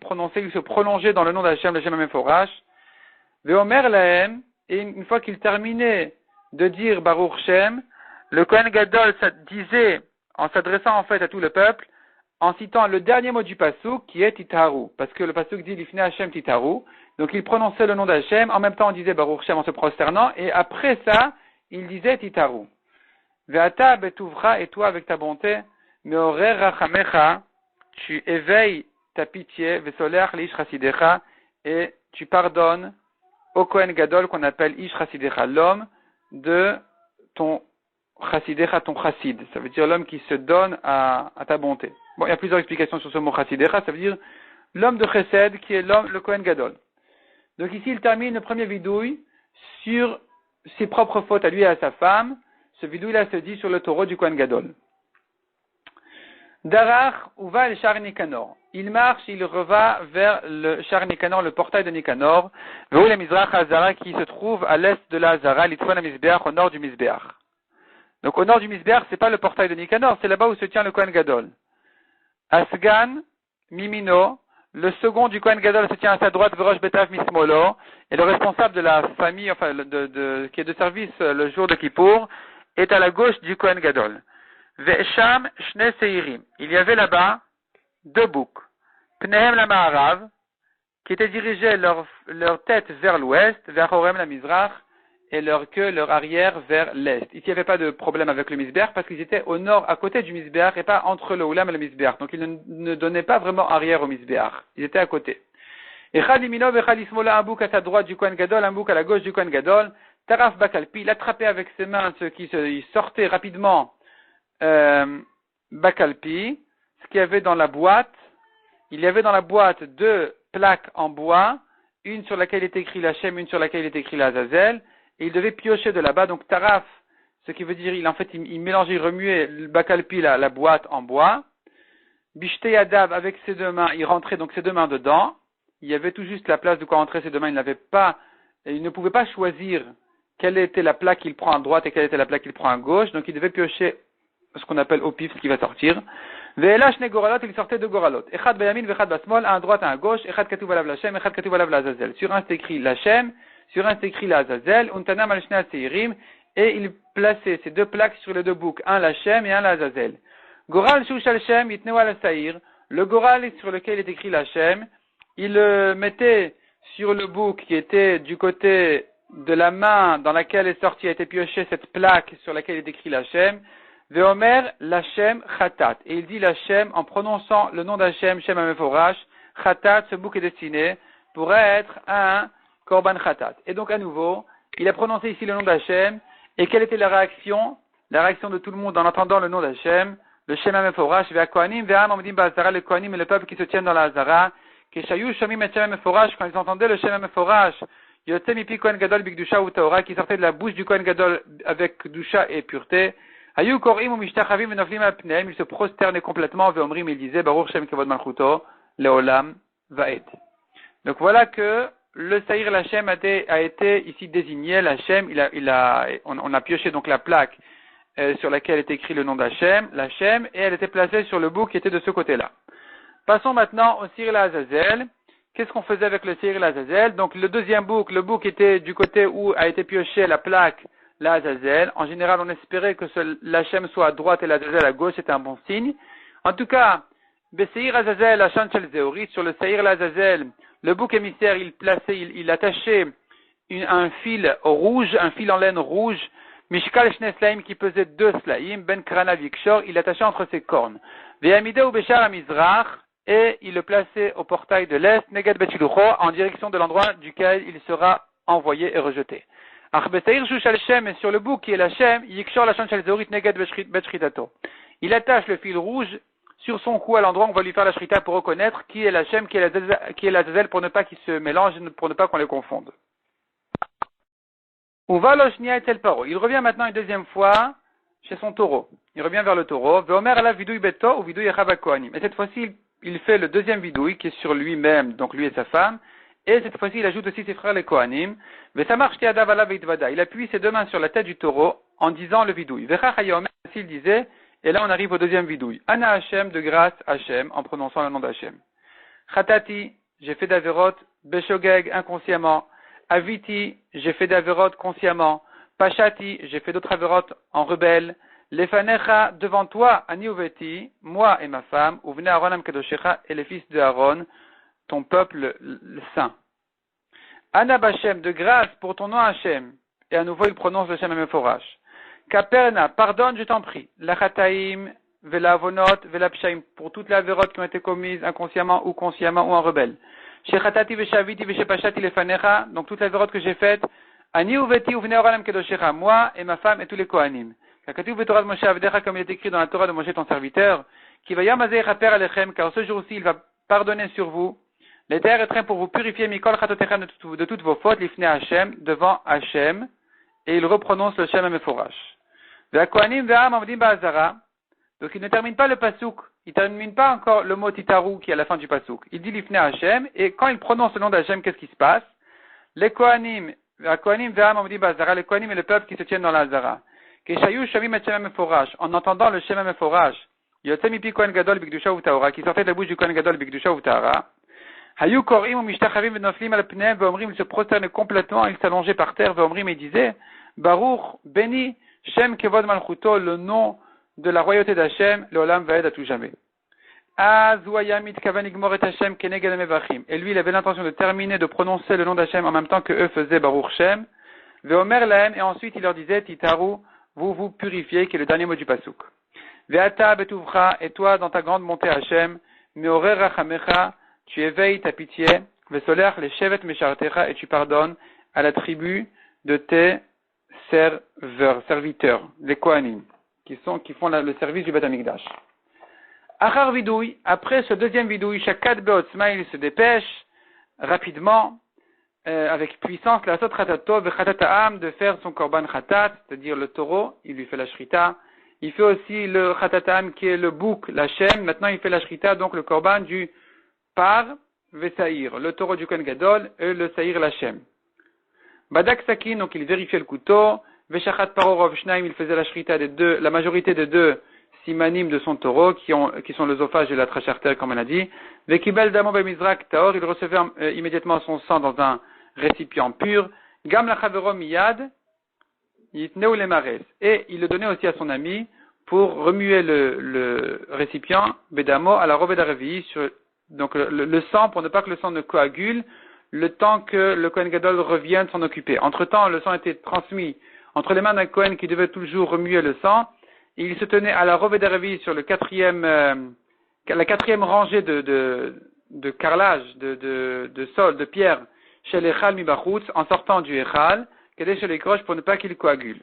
se prolongeait dans le nom d'Hachem, le Shem HaMeforash. Veomer Lahem, et une fois qu'il terminait de dire Baruch Shem, le Kohen Gadol disait, en s'adressant en fait à tout le peuple, en citant le dernier mot du pasuk qui est Titaru, parce que le pasuk dit l'Ifne Hashem Titaru, donc il prononçait le nom d'Hachem, en même temps on disait Baruch Shem en se prosternant, et après ça, il disait Titaru. Ve'ata betuvra, et toi avec ta bonté, meorer rachamecha, tu éveilles ta pitié, ve'soler l'ish chasidecha, et tu pardonnes au Kohen Gadol qu'on appelle ish chasidecha, l'homme de ton chasidecha, ton chassid, ça veut dire l'homme qui se donne à ta bonté. Bon, il y a plusieurs explications sur ce mot chasidecha, ça veut dire l'homme de chesed qui est l'homme, le Kohen Gadol. Donc ici il termine le premier vidouille sur ses propres fautes à lui et à sa femme. Ce vidouille-là se dit sur le taureau du Kohen Gadol. Darach uva el Shar Nikanor. Il marche, il reva vers le Shar Nikanor, le portail de Nikanor, vers le Mizrach Hazara qui se trouve à l'est de la Hazara, l'Itfon Mizbeach, au nord du Mizbeach. Donc au nord du Mizbeach, c'est pas le portail de Nikanor, c'est là-bas où se tient le Kohen Gadol. Asgan Mimino, le second du Kohen Gadol se tient à sa droite, Verosh Betav Mismolo, et le responsable de la famille, enfin qui est de service le jour de Kippour, est à la gauche du Kohen Gadol. Ve'esham shne seirim. Il y avait là-bas deux boucs. Pnehem la Ma'arav, qui étaient dirigés leur tête vers l'ouest, vers Horem la Mizrach, et leur queue, leur arrière vers l'est. Ici, il n'y avait pas de problème avec le Mizbeach, parce qu'ils étaient au nord, à côté du Mizbeach, et pas entre le Oulam et le Mizbeach. Donc, ils ne donnaient pas vraiment arrière au Mizbeach. Ils étaient à côté. Echad imino vechad ismola, un bouc à sa droite du Kohen Gadol, un bouc à la gauche du Kohen Gadol. Taraf Bakalpi, il attrapait avec ses mains ce qui sortait rapidement Bakalpi, ce qu'il y avait dans la boîte. Il y avait dans la boîte deux plaques en bois, une sur laquelle est écrit la Shem, une sur laquelle est écrit la Azazel, et il devait piocher de là-bas. Donc Taraf, ce qui veut dire, il mélangeait, il remuait le Bakalpi, la boîte en bois. Bishte Yadav, avec ses deux mains, il rentrait donc ses deux mains dedans. Il y avait tout juste la place de quoi rentrer ses deux mains, il ne pouvait pas choisir quelle était la plaque qu'il prend à droite et quelle était la plaque qu'il prend à gauche, donc il devait piocher ce qu'on appelle au pif, ce qui va sortir. Ve'elash ne goralot, il sortait deux goralot. Echad bayamin ve'echad basmol, un à droite, un à gauche, echad katuv alav la Shem, echad katuv alav la Azazel. Sur un c'est écrit la Shem, sur un c'est écrit la Azazel, untanam al shnei seirim, et il plaçait ces deux plaques sur les deux boucs, un la Shem et un la Azazel. Goral shush al Shem, yitneu al saïr, le goral sur lequel est écrit la Shem, il le mettait sur le bouc qui était du côté de la main dans laquelle est sortie, a été piochée cette plaque sur laquelle est écrit l'Hachem, Veomer l'Hachem Chatat. Et il dit l'Hachem en prononçant le nom d'Hachem, Shem HaMeforash, Chatat, ce bouc est destiné pour être un Korban Chatat. Et donc à nouveau, il a prononcé ici le nom d'Hachem, et quelle était la réaction? La réaction de tout le monde en entendant le nom d'Hachem, le Shem HaMeforash, Ve'a Kohanim, Ve'am Amdim Ba'azara, le Kohanim et le peuple qui se tiennent dans la Hazara, Keshayu Shamim et Shem HaMeforash, quand ils entendaient le Shem HaMeforash, Yotem Ipi Kohen Gadol Bigdusha ou Taora, qui sortait de la bouche du Kohen Gadol avec Dusha et pureté. Hayu Korim ou Mishtachavim Venoflim Apneim, il se prosternait complètement, Veomrim, il disait, Baruch Shem Kevod Malchuto, Leolam Vaed. Donc voilà que le Saïr Lachem a été ici désigné, Lachem, on a pioché donc la plaque sur laquelle est écrit le nom d'Hachem, Lachem, et elle était placée sur le bouc qui était de ce côté-là. Passons maintenant au Saïr Azazel, qu'est-ce qu'on faisait avec le Seir et l'Azazel? Donc le deuxième bouc, le bouc était du côté où a été pioché la plaque, l'Azazel. En général, on espérait que l'Hachem soit à droite et l'Azazel à gauche, c'était un bon signe. En tout cas, Beseir Azazel, Hachan Shel Zeorit, sur le Seir et l'Azazel, le bouc émissaire, il attachait un fil rouge, un fil en laine rouge, Mishkal Shne Slaim qui pesait 2 slaim, Ben Krana Vikshor, il l'attachait entre ses cornes. Ve'amideh ou Beshar Amizrach, et il le plaçait au portail de l'Est, Neged Betchilucho, en direction de l'endroit duquel il sera envoyé et rejeté. Achbeseir Shush Al-Shem, et sur le bouc qui est l'Hachem, Yikshor Lachan Shel Zeorit Neged Betchritato. Il attache le fil rouge sur son cou à l'endroit où on va lui faire la shrita pour reconnaître qui est l'Hachem, qui est l'Azazel, pour ne pas qu'il se mélange, pour ne pas qu'on les confonde. Il revient maintenant une deuxième fois chez son taureau. Il revient vers le taureau. Et cette fois-ci, il fait le deuxième vidouille qui est sur lui-même, donc lui et sa femme. Et cette fois-ci, il ajoute aussi ses frères les Kohanim. Il appuie ses 2 mains sur la tête du taureau en disant le vidouille. S'il disait, et là on arrive au deuxième vidouille. Ana Hashem, de grâce Hashem, en prononçant le nom d'Hashem. Chatati, j'ai fait d'averot, Beshogeg, inconsciemment. Aviti, j'ai fait d'averot consciemment. Pashati, j'ai fait d'autres averot en rebelle. Lefanecha, devant toi, Ani Uveti, moi et ma femme, Uvne Aaron Amkadoshecha, et les fils de Aaron, ton peuple le saint. Ana Bashem, de grâce pour ton nom Hashem. Et à nouveau il prononce le Shem Meforash. Kaperna, pardonne, je t'en prie. La Chataim, Vela Avonot, Vela Pshaim, pour toutes les averot qui ont été commises inconsciemment ou consciemment ou en rebelle. Shechatati veshaviti veshepashati lefanecha, donc toute la vérote que j'ai faite, ani uveti uvnei oranam kedoshecha, moi et ma femme et tous les kohanim. Kakatu v'torah de Moshe avdecha, comme il est écrit dans la Torah de Moshe ton serviteur, qui va yamazeh chaper alechem, car ce jour-ci il va pardonner sur vous, les terres et trains pour vous purifier mikol chatotecha de toutes vos fautes, l'ifne Hashem, devant Hashem, et il reprononce le Shem Meforash. Ve'a kohanim ve'am amdim ba'azara, donc il ne termine pas le pasouk, il ne termine pas encore le mot titaru qui est à la fin du pasouk. Il dit l'ifne Hashem, et quand il prononce le nom d'Hashem, qu'est-ce qui se passe? Les Kohanim ve'am amdim ba'azara, les Kohanim et le peuple qui se tiennent dans l'Azara. Keshayu shavim et Shem Meforash, en entendant le Shem Meforash, yotzemipi Kohen Gadol b'Kedusha u'Tahora, qui sortait de la bouche du Kohen Gadol b'Kedusha u'Tahara. Hayu korim u'mishtachavim ve'noflim al pneim ve'omrim, il se prosternait complètement, il s'allongeait par terre, ve'omrim, et disait, Baruch, béni, Shem kevod malchuto, le nom de la royauté d'Hachem, le olam vaed à tout jamais. Et lui, il avait l'intention de terminer, de prononcer le nom d'Hachem en même temps que eux faisaient Baruch Shem. Veomer lahem, et ensuite il leur disait, Titaru, vous vous purifiez, qui est le dernier mot du pasuk. Veata betuvcha, et toi, dans ta grande montée Hachem, meorer rachamecha, tu éveilles ta pitié, vesoler les shevet meshartecha, et tu pardonnes à la tribu de tes serviteurs, les Kohanim, qui font le service du Beth Amikdash. Achar vidouille, après ce deuxième vidouille, Shakat beotzma, il se dépêche rapidement, avec puissance, la sot chatato vechatataam, de faire son korban chatat, c'est-à-dire le taureau, il lui fait la shrita. Il fait aussi le chatatam qui est le bouc, la shem. Maintenant il fait la shrita, donc le korban du par vesaïr, le taureau du Kohen Gadol, et le saïr la shem. Badak sakin, donc il vérifiait le couteau. Veshachat parorov shnaim, il faisait la shrita la majorité des 2 simanim de son taureau, qui sont l'œsophage et la trachée artère, comme on a dit. Vekibel damo bemizrak taor, il recevait immédiatement son sang dans un récipient pur. Gam lachavero miyad, yitneu lemares. Et il le donnait aussi à son ami pour remuer le récipient, bedamo, à la robe d'Arevi, donc le sang, pour ne pas que le sang ne coagule, le temps que le Kohen Gadol revienne s'en occuper. Entre-temps, le sang était transmis entre les mains d'un Kohen qui devait toujours remuer le sang. Il se tenait à la robe d'Arevi sur la 4e rangée de carrelage, de sol, de pierre, chez l'Echal Mibachutz, en sortant du Echal, qu'elle chez les croches pour ne pas qu'il coagule.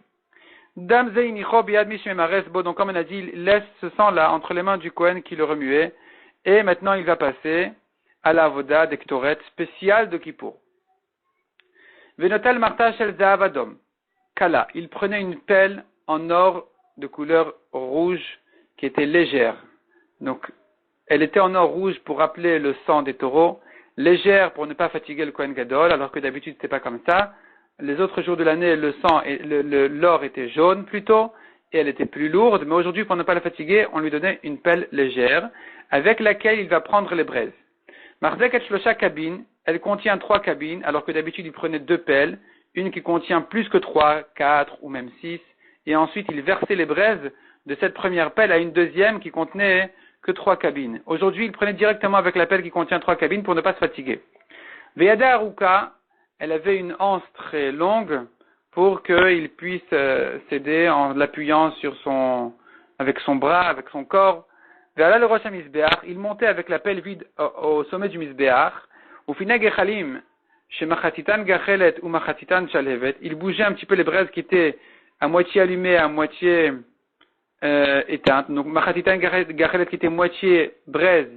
Donc, comme on a dit, il laisse ce sang-là entre les mains du Kohen qui le remuait, et maintenant il va passer à la avoda d'Ektoret spéciale de Kippour. Venotel Marta Shel Zahav Adom. Kala, il prenait une pelle en or de couleur rouge qui était légère. Donc, elle était en or rouge pour rappeler le sang des taureaux, légère pour ne pas fatiguer le Kohen Gadol, alors que d'habitude c'était pas comme ça. Les autres jours de l'année, le sang et l'or était jaune plutôt, et elle était plus lourde, mais aujourd'hui, pour ne pas la fatiguer, on lui donnait une pelle légère, avec laquelle il va prendre les braises. Marzek et Shlosha cabines, elle contient 3 cabines, alors que d'habitude il prenait 2 pelles, une qui contient plus que 3, 4 ou même 6, et ensuite il versait les braises de cette première pelle à une deuxième qui contenait que 3 cabines. Aujourd'hui, il prenait directement avec la pelle qui contient 3 cabines pour ne pas se fatiguer. Veyada Aruka, elle avait une anse très longue pour qu'il puisse s'aider en l'appuyant sur avec son bras, avec son corps. Vers le rosh misbeach, il montait avec la pelle vide au sommet du misbeach. Au final, gechalim, chez machatitan gachelet ou machatitan chalhevet, il bougeait un petit peu les braises qui étaient à moitié allumées, à moitié éteinte. Donc, machatitan gachelet qui était moitié braise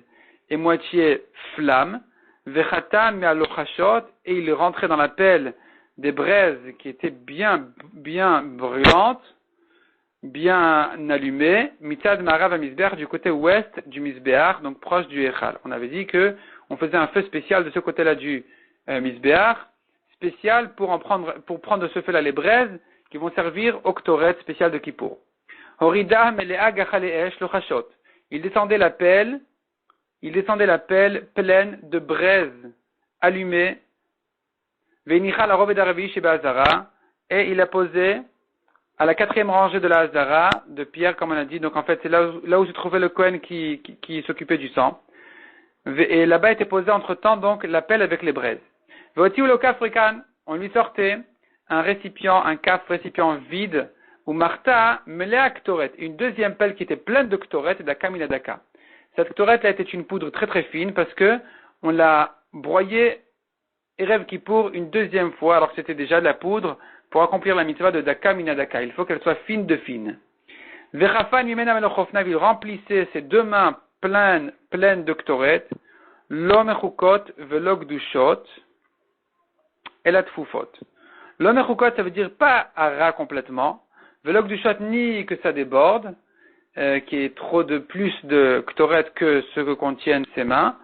et moitié flamme. Vechatam me'alochashot, et il rentrait dans la pelle des braises qui étaient bien brûlantes, bien allumées. Mitzad marav à misbeach, du côté ouest du misbeach, donc proche du Echal. On avait dit que on faisait un feu spécial de ce côté-là du misbeach, spécial pour prendre de ce feu-là les braises qui vont servir au ktoret spécial de Kippour. Horida melea gachaleesh lochashot. Il descendait la pelle pleine de braises allumées. Veinicha la robe d'Aravi chez Bazara, et il a posé à la 4e rangée de la Hazara de pierre, comme on a dit. Donc en fait, c'est là où se trouvait le Kohen qui s'occupait du sang. Et là-bas était posé entre-temps donc la pelle avec les braises. Voti ou le kafrikan, on lui sortait un récipient vide, ou Martha melea ktoret, une deuxième pelle qui était pleine de ktoret et d'akam daka. Cette ktoret là était une poudre très très fine parce que on l'a broyée Erev Kippour une deuxième fois alors que c'était déjà de la poudre pour accomplir la mitzvah de daka minadaka. Il faut qu'elle soit fine de fine. Vechafan yimena melochofnav, il remplissait ses 2 mains pleines de ktoret, lo mechukot velo gdushot et la tfufot. Lo mechukot, ça veut dire pas à ras complètement, velo gdushot ni que ça déborde, qui est trop de plus de ktoret que ce que contiennent ses mains,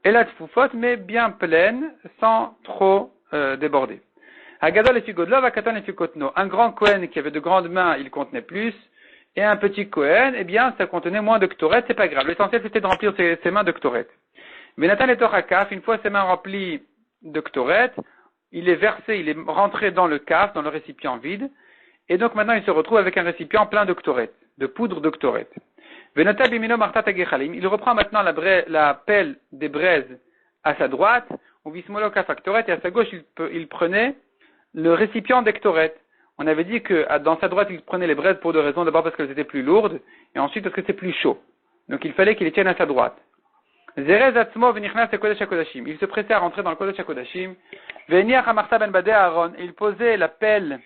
et la tfufot, mais bien pleine, sans trop déborder. Hagadol et figodlov, akatan et fikotno. Un grand Kohen qui avait de grandes mains, il contenait plus, et un petit Kohen, eh bien, ça contenait moins de ktoret, c'est pas grave. L'essentiel, c'était de remplir ses mains de ktoret. Benatan et tochakaf, une fois ses mains remplies de ktoret, il est rentré dans le kaf, dans le récipient vide, et donc maintenant il se retrouve avec un récipient plein de ktoret, de poudre de ktoret. Venota bimino martat agechalim, il reprend maintenant la pelle des braises à sa droite, ou vismolo kaf ktoret, et à sa gauche il prenait le récipient des ktoret. On avait dit que dans sa droite il prenait les braises pour 2 raisons, d'abord parce qu'elles étaient plus lourdes, et ensuite parce que c'était plus chaud. Donc il fallait qu'il les tienne à sa droite. Zerez atzmo venichnas kodesh hakodashim. Il se pressait à rentrer dans le kodesh hakodashim. Veniach hamarta ben badeh Aaron. Et il posait la pelle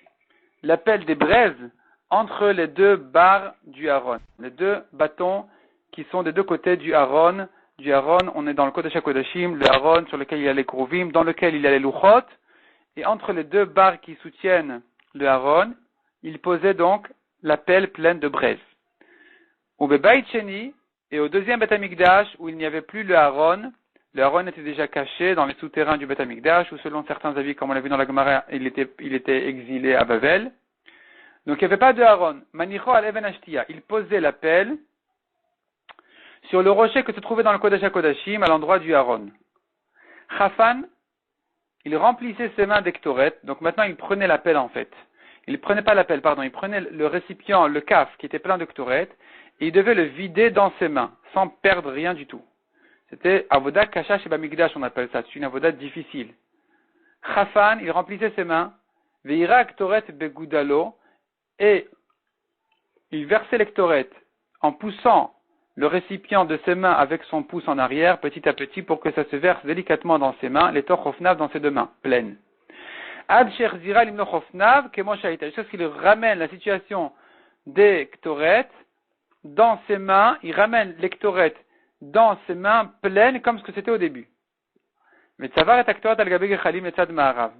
des braises entre les 2 barres du Aaron. Les 2 bâtons qui sont des 2 côtés du Aaron. On est dans le kodesh hakodashim, le Aaron sur lequel il y a les kruvim, dans lequel il y a les luchot. Et entre les 2 barres qui soutiennent le Aaron, il posait donc la pelle pleine de braises. Au Beit Sheni, et au 2e Beth Amikdash, où il n'y avait plus le Aaron était déjà caché dans les souterrains du Beth Amikdash, ou selon certains avis, comme on l'a vu dans la Gemara, il était exilé à Bavel. Donc il n'y avait pas de Aaron. Manicho al Even Ashtia, il posait la pelle sur le rocher que se trouvait dans le Kodesh HaKodashim, à l'endroit du Aaron. Chafan, il remplissait ses mains d'ektoret, donc maintenant il prenait la pelle en fait. Il prenait pas la pelle, pardon, il prenait le récipient, le kaf, qui était plein d'ektoret, et il devait le vider dans ses mains, sans perdre rien du tout. C'était avoda kasha sheba migdash, on appelle ça, c'est une avoda difficile. Chafan, il remplissait ses mains, veira ektoret begudalo, et il versait l'ektoret en poussant le récipient de ses mains avec son pouce en arrière, petit à petit, pour que ça se verse délicatement dans ses mains, les torchofnav dans ses 2 mains, pleines. Ad sherzira limnochofnav, kemo shaita, jusqu'à ce qu'il ramène la situation des ktoret dans ses mains, il ramène l'ektoret dans ses mains pleines, comme ce que c'était au début. Mais tsavar et aktoret al-gabe gechalim etzad ma'arav.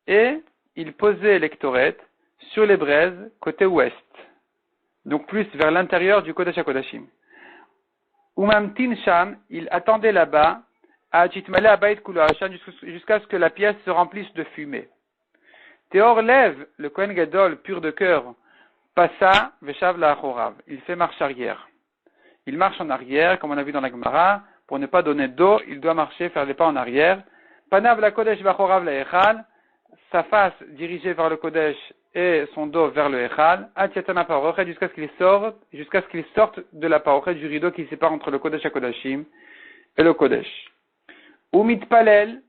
Et il posait l'ektoret sur les braises, côté ouest. Donc plus vers l'intérieur du Kodesh HaKodashim. Umamtin Sham, il attendait là-bas, à Chitmale Abayit Kulo Hashan, jusqu'à ce que la pièce se remplisse de fumée. Théor lève, le Kohen Gadol, pur de cœur, passa, Veshav la Achorav. Il fait marche arrière. Il marche en arrière, comme on a vu dans la Gemara, pour ne pas donner d'eau, il doit marcher, faire des pas en arrière. Panav la Kodesh vachorav la Echal, sa face dirigée vers le Kodesh et son dos vers le Echal, Atiatana Parochet, jusqu'à ce qu'il sorte de la Parochet, du rideau qui sépare entre le Kodesh HaKodashim et le Kodesh. Umit Palel,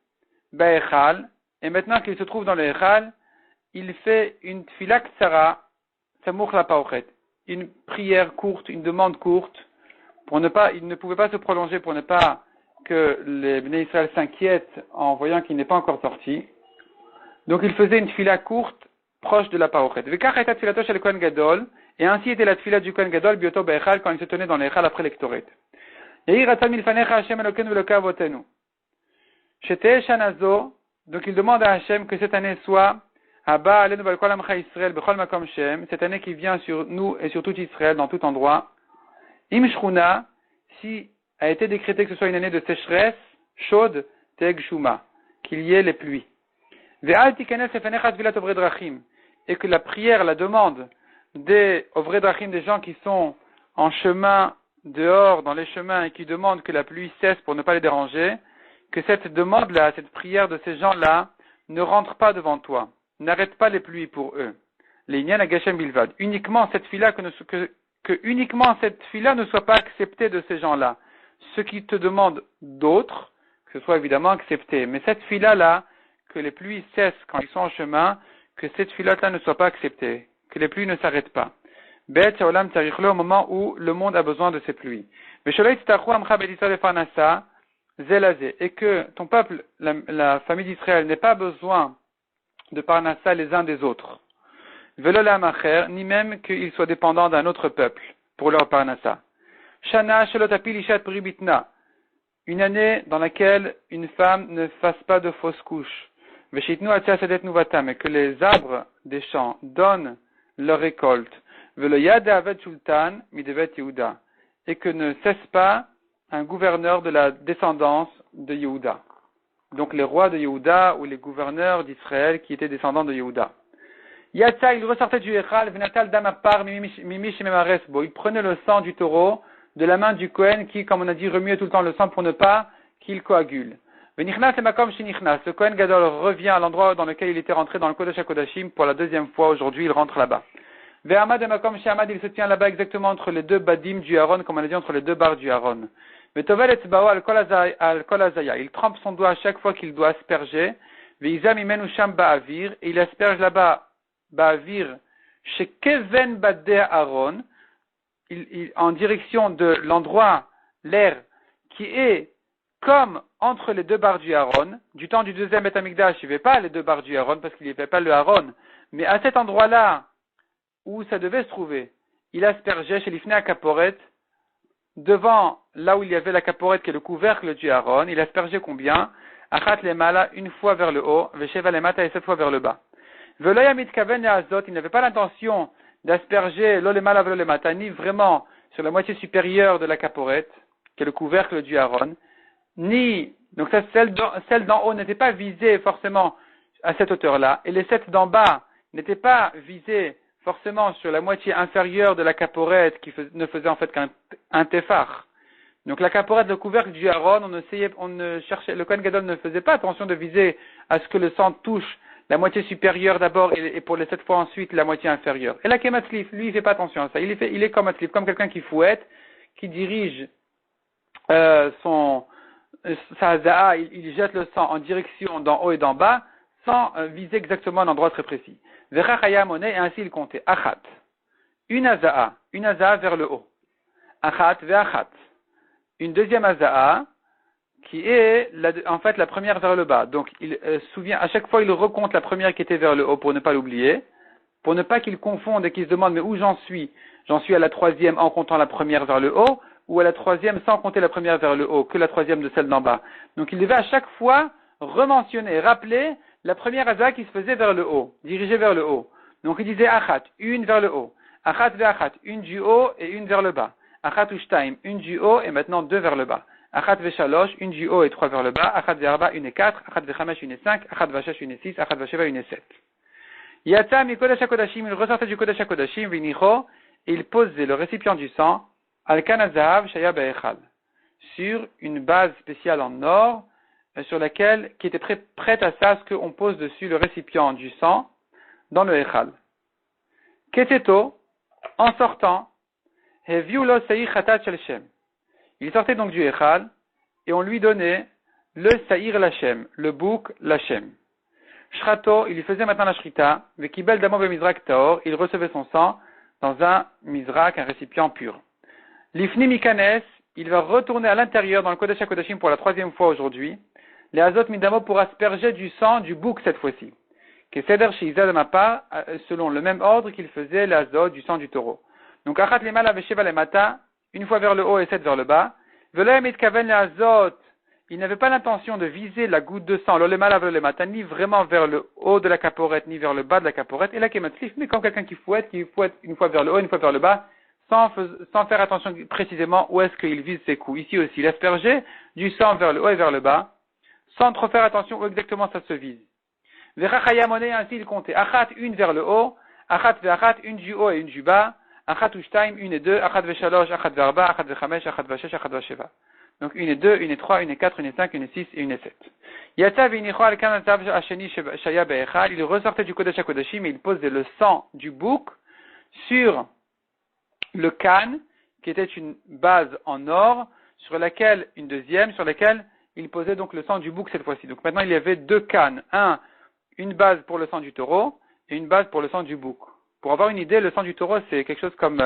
Ba'echal, et maintenant qu'il se trouve dans le Echal, il fait une tfila ktsara, Samour la Parochet, une prière courte, une demande courte, il ne pouvait pas se prolonger pour ne pas que les Bnei Israël s'inquiètent en voyant qu'il n'est pas encore sorti. Donc il faisait une tfila courte, proche de la Parochet. Et ainsi était la tfila du Kohen Gadol, Bioto Be'echal, quand il se tenait dans l'Echal après l'Ektoret. Donc il demande à Hachem que cette année soit cette année qui vient sur nous et sur tout Israël, dans tout endroit. Im Shruna, si a été décrété que ce soit une année de sécheresse, chaude, Teg Shuma, qu'il y ait les pluies. Et que la prière, la demande des Ovrei Drachim, des gens qui sont en chemin, dehors, dans les chemins, et qui demandent que la pluie cesse pour ne pas les déranger, que cette demande-là, cette prière de ces gens-là, ne rentre pas devant toi. N'arrête pas les pluies pour eux. Les Inyan Agashem Bilvad. Uniquement cette fila que uniquement cette fila ne soit pas acceptée de ces gens-là. Ceux qui te demandent d'autres, que ce soit évidemment accepté. Mais cette fila-là, que les pluies cessent quand ils sont en chemin, que cette fila-là ne soit pas acceptée. Que les pluies ne s'arrêtent pas. Bet Shaolam Tzarichle, au moment où le monde a besoin de ces pluies. Et que ton peuple, la famille d'Israël, n'ait pas besoin de Parnassa les uns des autres. Ni même qu'ils soient dépendants d'un autre peuple pour leur Parnassa. Shana Shelotapil Ishat Pribitna. Une année dans laquelle une femme ne fasse pas de fausses couches. Veshitnu Atzia Sedet Nuvatam, et que les arbres des champs donnent leur récolte. Velo Yada Aved Sultan Midevet Yehuda. Et que ne cesse pas un gouverneur de la descendance de Yehuda. Donc les rois de Yehuda ou les gouverneurs d'Israël qui étaient descendants de Yehuda. Yatsa, il ressortait du Echal, Venatal Damapar, Mimish Memaresbo. Il prenait le sang du taureau de la main du Kohen qui, comme on a dit, remuait tout le temps le sang pour ne pas qu'il coagule. Venichnas et Makom Shinichnas. Le Kohen Gadol revient à l'endroit dans lequel il était rentré dans le Kodesh HaKodashim pour la deuxième fois. Aujourd'hui, il rentre là-bas. Ve'amad et Makom Shehamad, il se tient là-bas exactement entre les deux badim du Aaron, comme on a dit, entre les deux barres du Aaron. Vetovel et Tzbao al Kol Azaya. Il trempe son doigt à chaque fois qu'il doit asperger. Ve'izam imenu sham ba'avir. Et il asperge là-bas ba'avir chez Keven Badeh Aaron, en direction de l'endroit, l'air, qui est comme entre les deux barres du Aaron. Du temps du deuxième Beth Amikdash, il n'y avait pas les deux barres du Aaron parce qu'il n'y avait pas le Aaron. Mais à cet endroit-là, où ça devait se trouver, il aspergeait chez l'Ifnei Kaporet, devant là où il y avait la Kaporet qui est le couvercle du Aaron, il aspergeait combien? Achat lemala, une fois vers le haut, Vesheva lemata, et 7 fois vers le bas. Veloya mitkaven azot, il n'avait pas l'intention d'asperger l'olemala velolemata, ni vraiment sur la moitié supérieure de la Kaporet, qui est le couvercle du Aaron, ni, donc ça, celle d'en haut n'était pas visée forcément à cette hauteur-là, et les 7 d'en bas n'étaient pas visées forcément sur la moitié inférieure de la caporette qui ne faisait en fait qu'un téphar. Donc la caporette, le couvercle du Aaron, le Kohen Gadol ne faisait pas attention de viser à ce que le sang touche la moitié supérieure d'abord et pour les 7 fois ensuite la moitié inférieure. Et la Kematzlif, lui, il fait pas attention à ça. Il est comme Matzlif, comme quelqu'un qui fouette, qui dirige sa za'a, il jette le sang en direction d'en haut et d'en bas, sans viser exactement un endroit très précis. Verachaya monnaie, et ainsi il comptait. Achat. Une aza'a vers le haut. Achat ve'achat. Une deuxième aza'a, qui est en fait la première vers le bas. Donc il souvient, à chaque fois il recompte la première qui était vers le haut pour ne pas l'oublier, pour ne pas qu'il confonde et qu'il se demande mais où j'en suis? J'en suis à la troisième en comptant la première vers le haut, ou à la troisième sans compter la première vers le haut, que la troisième de celle d'en bas. Donc il devait à chaque fois rementionner, rappeler la première aza'a qui se faisait vers le haut, dirigée vers le haut. Donc il disait achat, une vers le haut. Achat ve'achat, une du haut et une vers le bas. Achat u'shtaim, une du haut et maintenant 2 vers le bas. Achat ve'shalosh, une du haut et 3 vers le bas. Achat ve'arba, une et 4. Achat ve'chamesh, une et 5. Achat ve'shesh, une et 6. Achat ve'sheva, une et 7. Yatsa mi kodesh hakodashim, il ressortait du kodesh hakodashim, vinicho, et il posait le récipient du sang, al kanazav shaya be'echal, sur une base spéciale en or, sur laquelle, qui était prête à ça, ce qu'on pose dessus le récipient du sang dans le Echal. Keteto, en sortant, Heviulo Saïr Khatat Shel Shem. Il sortait donc du Echal, et on lui donnait le Saïr Lachem, le bouc Lachem. Shrato, il lui faisait maintenant la shrita, Vekibel Damo Bemizrak Taor, il recevait son sang dans un mizrak, un récipient pur. L'ifni Mikanes, il va retourner à l'intérieur dans le Kodesh HaKodashim pour la 3e fois aujourd'hui. Les Azot Midamo pour asperger du sang du bouc cette fois-ci. Keseder Sheizad de ma part, selon le même ordre qu'il faisait les Azot du sang du taureau. Donc Achat Lemal Avesheva Lemata, une fois vers le haut et 7 vers le bas. Veloem Itkaven les Azot, il n'avait pas l'intention de viser la goutte de sang, l'olemal Lemata, ni vraiment vers le haut de la caporette, ni vers le bas de la caporette, et la Kematzlif, mais comme quelqu'un qui fouette une fois vers le haut, une fois vers le bas, sans faire attention précisément où est-ce qu'il vise ses coups. Ici aussi, il aspergeait du sang vers le haut et vers le bas, sans trop faire attention où exactement ça se vise. Verachayamone, ainsi il comptait. Achat, une vers le haut, achat ve'achat, une du haut et une du bas, achat ushtaim, une et deux, achat ve'shalosh, achat ve'arba, achat ve'chamesh, achat ve'shesh, achat ve'sheva. Donc une et deux, une et trois, une et quatre, une et cinq, une et six et une et sept. Yatsa ve'inicho al kanatav hasheni shaya be'echal, il ressortait du Kodesh HaKodashim et il posait le sang du bouc sur le can, qui était une base en or, sur laquelle il posait donc le sang du bouc cette fois-ci. Donc maintenant il y avait deux cannes, une base pour le sang du taureau et une base pour le sang du bouc. Pour avoir une idée, le sang du taureau c'est quelque chose comme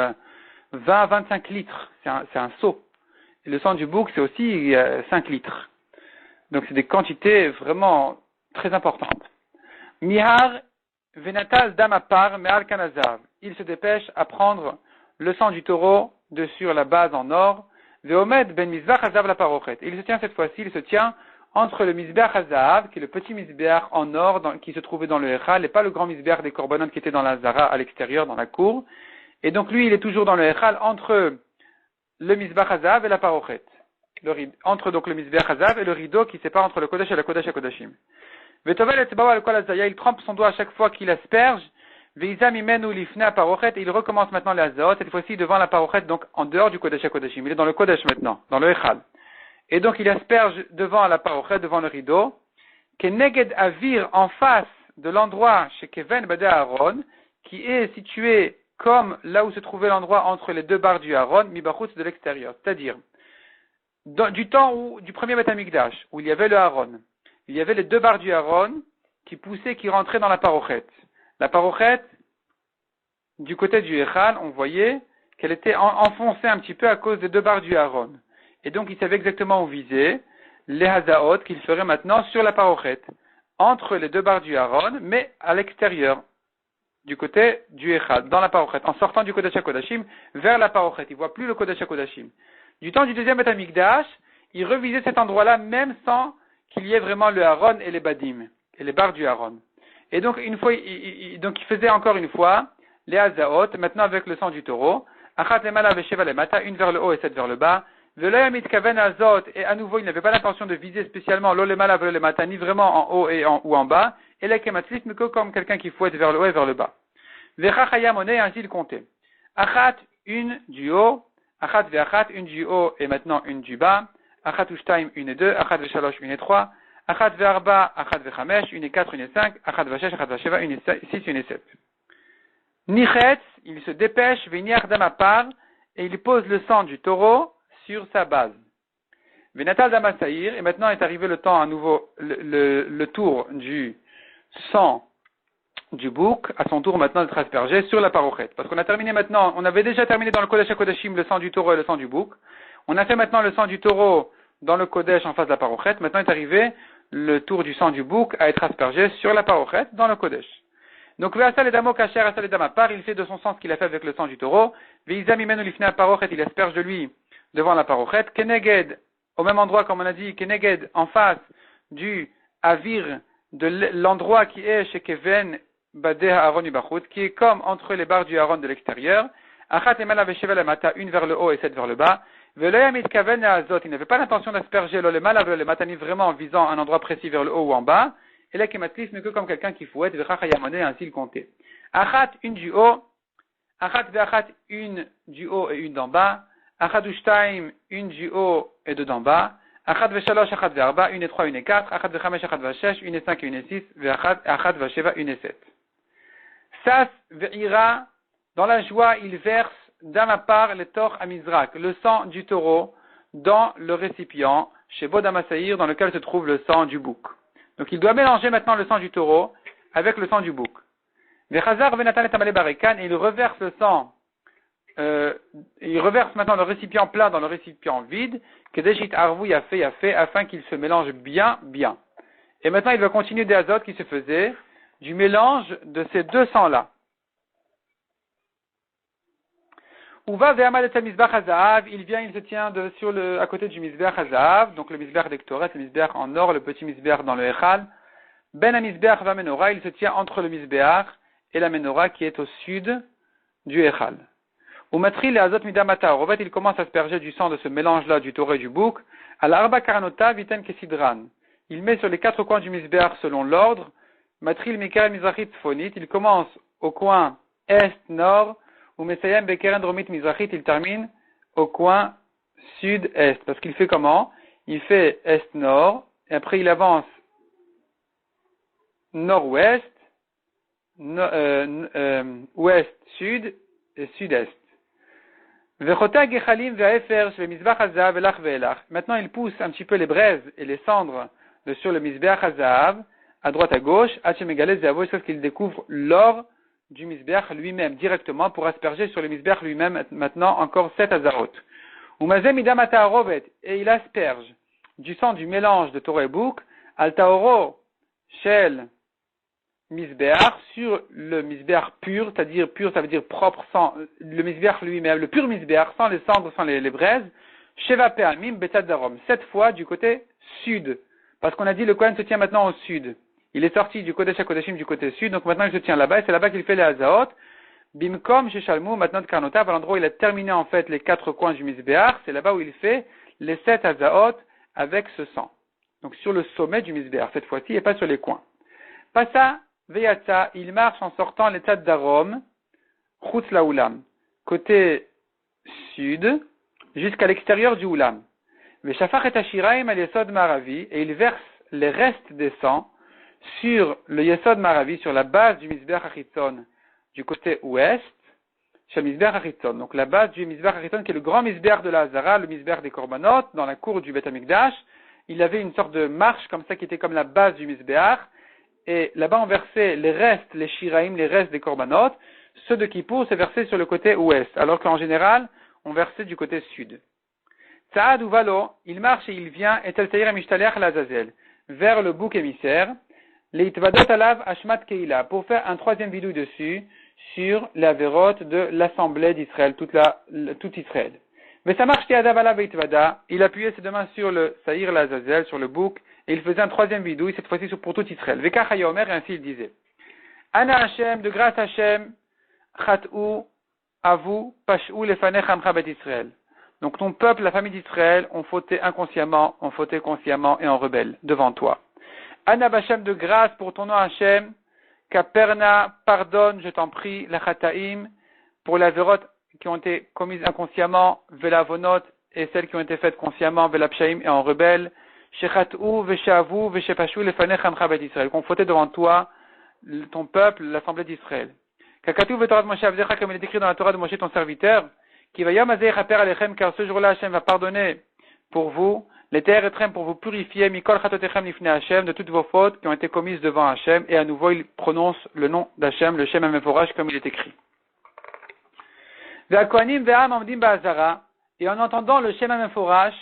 20-25 litres, c'est un seau. Et le sang du bouc c'est aussi 5 litres. Donc c'est des quantités vraiment très importantes. Mihar venatal damapar me'al kanazav. Il se dépêche à prendre le sang du taureau de sur la base en or. Veomed ben mizbeach hazav la parochet. Il se tient cette fois-ci, il se tient entre le mizbeach hazav, qui est le petit mizbeach en or qui se trouvait dans le Echal, et pas le grand mizbeach des korbanot qui était dans la zara à l'extérieur, dans la cour. Et donc lui, il est toujours dans le Echal entre le mizbeach hazav et la parochet. Entre donc le mizbeach hazav et le rideau qui sépare entre le kodesh et le kodesh HaKodashim. Vetovel et tbawa al-kol azaya, il trempe son doigt à chaque fois qu'il asperge. Veizam imenu lifna parochet, et il recommence maintenant les azaot, cette fois-ci devant la parochet, donc en dehors du Kodesh HaKodashim. Il est dans le Kodesh maintenant, dans le Echal. Et donc il asperge devant la parochet, devant le rideau, keneged avir en face de l'endroit chez Keven Badeh Aaron, qui est situé comme là où se trouvait l'endroit entre les deux barres du Aaron, mibachutz de l'extérieur. C'est-à-dire, du temps du premier Beth Amikdash, où il y avait le Aaron, il y avait les deux barres du Aaron qui poussaient, qui rentraient dans la parochet. La parochet, du côté du Echal, on voyait qu'elle était enfoncée un petit peu à cause des deux barres du Aaron. Et donc, il savait exactement où viser les hazaot qu'il ferait maintenant sur la parochet, entre les deux barres du Aaron, mais à l'extérieur, du côté du Echal, dans la parochet, en sortant du Kodesh HaKodashim vers la parochet. Il ne voit plus le Kodesh HaKodashim. Du temps du deuxième Beth Amikdash, il revisait cet endroit-là, même sans qu'il y ait vraiment le Aaron et les badim, et les barres du Aaron. Et donc, il faisait encore une fois les hazaot, maintenant avec le sang du taureau, achat lemala vesheva lemata, une vers le haut et 7 vers le bas, veloya mitkaven hazot, et à nouveau, il n'avait pas l'intention de viser spécialement l'olemala velemata, ni vraiment en haut ou en bas, et la kematzlif, mais que comme quelqu'un qui fouette vers le haut et vers le bas. Vechachayamone, ainsi il comptait. Achat, une du haut, achat veachat, une du haut et maintenant une du bas, achat ushtaim, une et deux, achat veshalosh, une et trois, achat ve'arba, achat ve'chamesh, une et quatre, une et cinq, achat ve'shesh, achat ve'sheva, une et six, une et sept. Nichetz, il se dépêche, ve'niach damapar, et il pose le sang du taureau sur sa base. Ve'natal damasaïr, et maintenant est arrivé le temps à nouveau, le tour du sang du bouc, à son tour maintenant d'être aspergé sur la parochet. Parce qu'on a terminé maintenant, on avait déjà terminé dans le Kodesh HaKodashim le sang du taureau et le sang du bouc. On a fait maintenant le sang du taureau dans le Kodesh en face de la parochet. Maintenant est arrivé le tour du sang du bouc à être aspergé sur la parochet dans le Kodesh. Donc, Ve'asal edamo kasher asal edamapar, il fait de son sang ce qu'il a fait avec le sang du taureau. Ve'izam imenu lifnei parochet, il asperge de lui devant la parochet. Keneged, au même endroit comme on a dit, Keneged, en face du avir, de l'endroit qui est chez Keven Badeh Aaron Ubachut, qui est comme entre les barres du Aaron de l'extérieur. Achat emala vesheva lemata, une vers le haut et 7 vers le bas. Ve'loya mitkaven azot, il n'avait pas l'intention d'asperger l'olemala ve'lemata, ni vraiment en visant un endroit précis vers le haut ou en bas. Et là, Kematzlif, mais que comme quelqu'un qui fouette, Vechachayamone, ainsi il comptait. Achat, une du haut, achat ve'achat, une du haut et une d'en bas, Achad Ushtaim, une du haut et deux d'en bas. Achad Veshalosh, Achad Ve'arba, une et trois, une et quatre. Achad Vechamesh, Achad Veshesh, une et cinq et une et six. Achad Vesheva, une et sept. Sas Ve'ira, dans la joie, il verse d'un ma part le tor à Mizrak, le sang du taureau, dans le récipient, chez Bodamasaïr, dans lequel se trouve le sang du bouc. Donc il doit mélanger maintenant le sang du taureau avec le sang du bouc. Vechazar Venatan et Tamale Barekan, et il reverse le sang, il reverse maintenant le récipient plein dans le récipient vide, Kedeshit Arvou Yafé, afin qu'il se mélange bien. Et maintenant il va continuer des azotes qui se faisaient du mélange de ces deux sangs-là. Uva ve'amad et misbach hazahav, il vient, il se tient à côté du misbach hazahav, donc le misbach d'Ektoret, le misbach en or, le petit misbach dans le echal. Ben a misbach va menorah, il se tient entre le misbach et la menorah qui est au sud du echal. Umatri le azot midamata, en fait il commence à asperger du sang de ce mélange-là du taureau et du bouc. Al arba karanota viten kesidran. Il met sur les quatre coins du misbach selon l'ordre. Matril mikal mizrachit phonit, il commence au coin est-nord. Ou Mesayem Bekeren Dromit Mizrachit, il termine au coin sud-est. Parce qu'il fait comment? Il fait est-nord, et après il avance nord-ouest, ouest-sud et sud-est. Maintenant il pousse un petit peu les braises et les cendres sur le Mizbeach Hazahav, à droite à gauche, sauf qu'il découvre l'or du misbeach lui-même, directement, pour asperger sur le misbeach lui-même, maintenant, encore 7 azarot. Et il asperge du sang du mélange de taureau et bouc, al taoro shel misbeach, sur le misbeach pur, c'est-à-dire pur, ça veut dire propre, sans le misbeach lui-même, le pur misbeach, sans les cendres, sans les braises, sheva pe'amim betad darom, 7 fois du côté sud, parce qu'on a dit le Kohen se tient maintenant au sud. Il est sorti du Kodesh HaKodeshim du côté sud, donc maintenant il se tient là-bas, et c'est là-bas qu'il fait les Hazaot. Bimkom Sheshalmu, maintenant de Karnotav, à l'endroit où il a terminé en fait les 4 coins du Mizbeach, c'est là-bas où il fait les 7 Hazaot avec ce sang. Donc sur le sommet du Mizbeach, cette fois-ci, et pas sur les coins. Passa, Veyatsa, il marche en sortant les Tzad d'Arom, Chutz la Ulam, côté sud, jusqu'à l'extérieur du Ulam. Veshafach et Ashiraim al Yesod Maravi, et il verse les restes des sangs sur le Yesod Maravi, sur la base du Mizbeach Achitzon, du côté ouest, chez le Mizbeach Achitzon. Donc la base du Mizbeach Achitzon, qui est le grand Mizbeach de la Hazara, le Mizbeach des Korbanot, dans la cour du Beth Amikdash. Il avait une sorte de marche comme ça, qui était comme la base du Mizbeach. Et là-bas, on versait les restes, les Shiraim, les restes des Korbanot. Ceux de Kippour, c'est versé sur le côté ouest, alors qu'en général, on versait du côté sud. Tsaad ou Valo, il marche et il vient, et tel Taïr Mishtaleach l'Azazel, vers le bouc émissaire. Les Itvadot alav Ashmat Keila, pour faire un troisième vidouille dessus, sur la vérote de l'assemblée d'Israël, tout Israël. Mais ça marche Tiadav alav Itvada, il appuyait ses deux mains sur le Saïr l'Azazel, sur le bouc, et il faisait un troisième vidouille, cette fois-ci pour tout Israël. Vekach Hayomer, et ainsi il disait. Ana Hashem, de grâce Hashem, Chat'u, Avu, Pash'u, Lefanech Amcha Bet Israël. Donc ton peuple, la famille d'Israël, ont fauté inconsciemment, ont fauté consciemment et en rebelle devant toi. Anna Bachem, de grâce pour ton nom Hachem, Kaperna, pardonne, je t'en prie, la Chataim, pour les vérotes qui ont été commises inconsciemment, Velavonot, et celles qui ont été faites consciemment, Velapshaim et en rebelle, Shechatou, Veshavu, Veshepashu, Lefanech Amcha Bet Israël, qu'on fautait devant toi, ton peuple, l'assemblée d'Israël. Kakatou Vetorat Moshe Avzecha, comme il est écrit dans la Torah de Moshe, ton serviteur, qui va Yom Azeh Chaper Alechem, car ce jour-là Hachem va pardonner pour vous, les terres etrem pour vous purifier, mikol chatotechem lifnei Hashem, de toutes vos fautes qui ont été commises devant Hashem, et à nouveau il prononce le nom d'Hashem, le Shem HaMeforach, comme il est écrit. Ve'akohanim ve'am amdim ba'azara, et en entendant le Shem HaMeforach,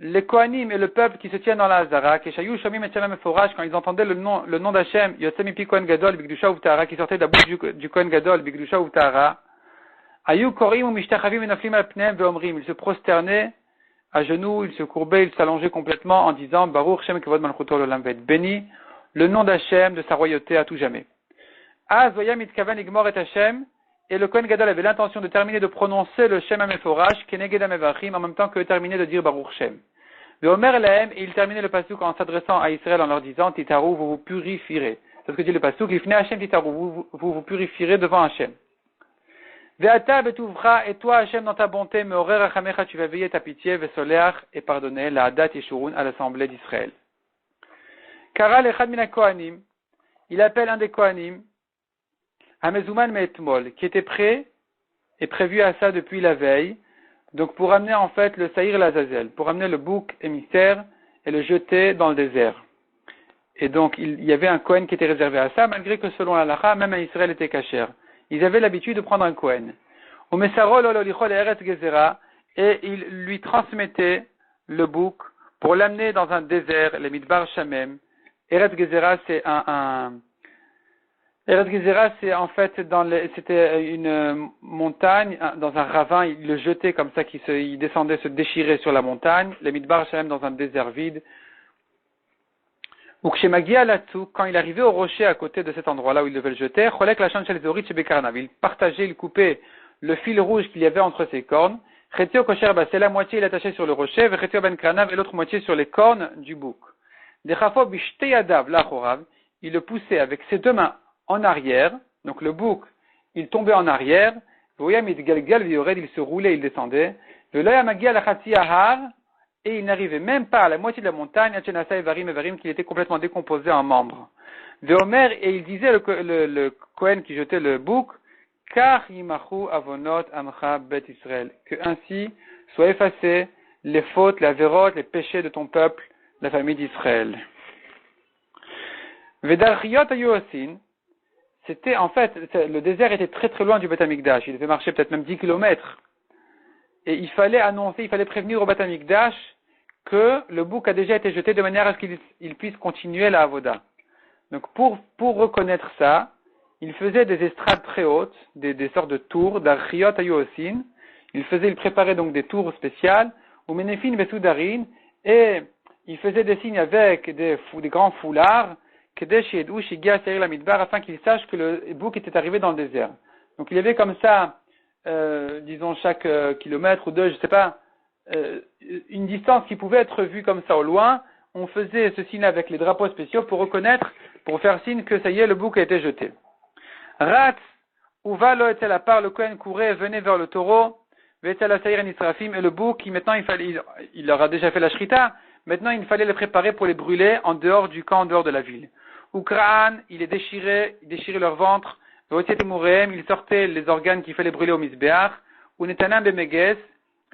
les Kohanim et le peuple qui se tiennent dans la Hazara, Keshayu Shomim et Shem HaMeforach, quand ils entendaient le nom d'Hashem, Yotzem Pi Kohen Gadol, Bigdusha Uvtara, qui sortait de la bouche du Kohen Gadol, Bigdusha Uvtara, Ayu Korim ou Mishtachavim et Naflim al-Pnem ve'omrim, ils se prosternaient à genoux, il se courbait, il s'allongeait complètement en disant Baruch Shem Kevod Malchuto l'Olam Ve'et, béni le nom d'Hachem, de sa royauté à tout jamais. Az Voyam Itkaven Igmor et Hachem, et le Kohen Gadol avait l'intention de terminer de prononcer le Shem HaMeforach, Keneged HaMevachim, en même temps que terminer de dire Baruch Shem. Ve'omer Lahem, et il terminait le pasuk en s'adressant à Israël en leur disant Titaru, vous vous purifierez. C'est ce que dit le pasuk, Lifnei Hachem Titaru, vous vous purifierez devant Hachem. Ve'ata betuvra, et toi, Hachem, dans ta bonté, me'orer rachamecha, tu vas veiller ta pitié, ve'soleach, et pardonner, la Hadat Yeshurun, à l'assemblée d'Israël. Kara l'echad mina kohanim, il appelle un des kohanim, Hamezuman me'etmol, qui était prêt et prévu à ça depuis la veille, donc pour amener en fait le Saïr l'Azazel, pour amener le bouc émissaire et le jeter dans le désert. Et donc il y avait un Kohen qui était réservé à ça, malgré que selon la Lacha, même à Israël était kasher. Ils avaient l'habitude de prendre un Kohen. Et il lui transmettait le bouc pour l'amener dans un désert, les Midbar Shamem. Eretz Gezerah, Eretz Gezerah, c'est en fait c'était une montagne, dans un ravin, il le jetait comme ça, il descendait, se déchirait sur la montagne. Les Midbar Shamem dans un désert vide. Ou chez Magia là-dessous, quand il arrivait au rocher à côté de cet endroit-là où il devait le jeter, il partageait, il coupait le fil rouge qu'il y avait entre ses cornes. Chetio Kosher Basé, la moitié il attachait sur le rocher, Chetio Ben Kranav et l'autre moitié sur les cornes du bouc. Dechafo Bishteyadav Lachorav, il le poussait avec ses deux mains en arrière, donc le bouc, il tombait en arrière, il se roulait, il descendait, et il n'arrivait même pas à la moitié de la montagne, qu'il était complètement décomposé en membres. Et il disait, le Kohen qui jetait le bouc, car yimachu avonot amcha bet Israël, que ainsi soient effacées les fautes, la vérote, les péchés de ton peuple, la famille d'Israël. Vedarchiot ayosin, c'était en fait, le désert était très très loin du Beth Amikdash, il devait marcher peut-être même 10 kilomètres. Et il fallait annoncer, il fallait prévenir au Beth Amikdash que le bouc a déjà été jeté de manière à ce qu'il puisse continuer la avoda. Donc pour reconnaître ça, il faisait des estrades très hautes, des sortes de tours, d'archiot ayosin. Il préparait donc des tours spéciales, ou menefin vesoudarin, et il faisait des signes avec des grands foulards, afin qu'il sache que le bouc était arrivé dans le désert. Donc il y avait comme ça, disons chaque kilomètre ou deux, je sais pas, une distance qui pouvait être vue comme ça au loin. On faisait ce signe avec les drapeaux spéciaux pour reconnaître, pour faire signe que ça y est, le bouc a été jeté. Rat, Uva lo était la part, le Kohen courait, venait vers le taureau, Vetel la Saïr Nisrafim, et le bouc, maintenant il leur a déjà fait la shrita, maintenant il fallait le préparer pour les brûler en dehors du camp, en dehors de la ville. Ukraan, il déchirait leur ventre, il sortait les organes qu'il fallait brûler au Misbéach, ou Netanam Bemeges,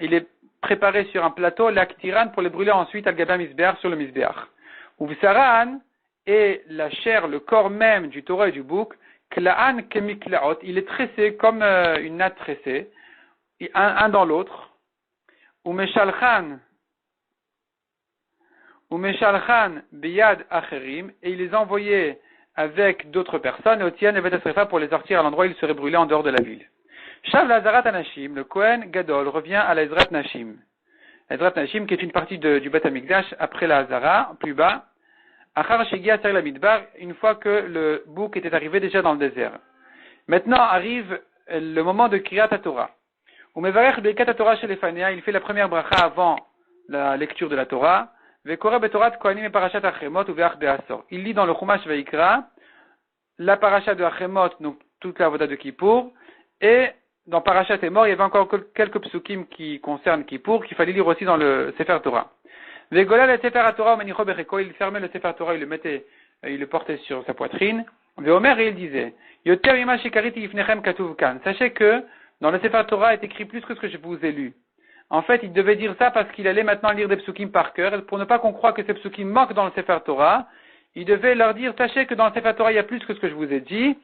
il les préparait sur un plateau, l'Aktiran, pour les brûler ensuite al Gaba Misbéach, sur le Misbéach. Ou Vsaran, et la chair, le corps même du taureau et du bouc, Klaan Kemiklaot, il est tressé comme une natte tressée, un dans l'autre. Ou Meshalchan biyad acherim, et il les envoyait avec d'autres personnes, et Otian et Vetasrefa pour les sortir à l'endroit où ils seraient brûlés en dehors de la ville. Shav Lazarat Anashim, le Kohen Gadol, revient à la Ezrat Nashim. Ezrat Nashim, qui est une partie du Beth Amikdash, après la Hazara, plus bas, Achar Shegia Ser la Midbar, une fois que le bouc était arrivé déjà dans le désert. Maintenant arrive le moment de Kriyat HaTorah. Ou Mevarech Birkat HaTorah chez les Fanea, il fait la première bracha avant la lecture de la Torah. Il lit dans le Chumash Vayikra la paracha de Achemot, donc toute la voda de Kippour, et dans Parashat Emor, il y avait encore quelques psukim qui concernent Kippour, qu'il fallait lire aussi dans le Sefer Torah. Il fermait le Sefer Torah, il le portait sur sa poitrine. Et il disait, sachez que dans le Sefer Torah est écrit plus que ce que je vous ai lu. En fait, il devait dire ça parce qu'il allait maintenant lire des psukim par cœur, et pour ne pas qu'on croie que ces psukim manquent dans le Sefer Torah, il devait leur dire, sachez que dans le Sefer Torah, il y a plus que ce que je vous ai dit,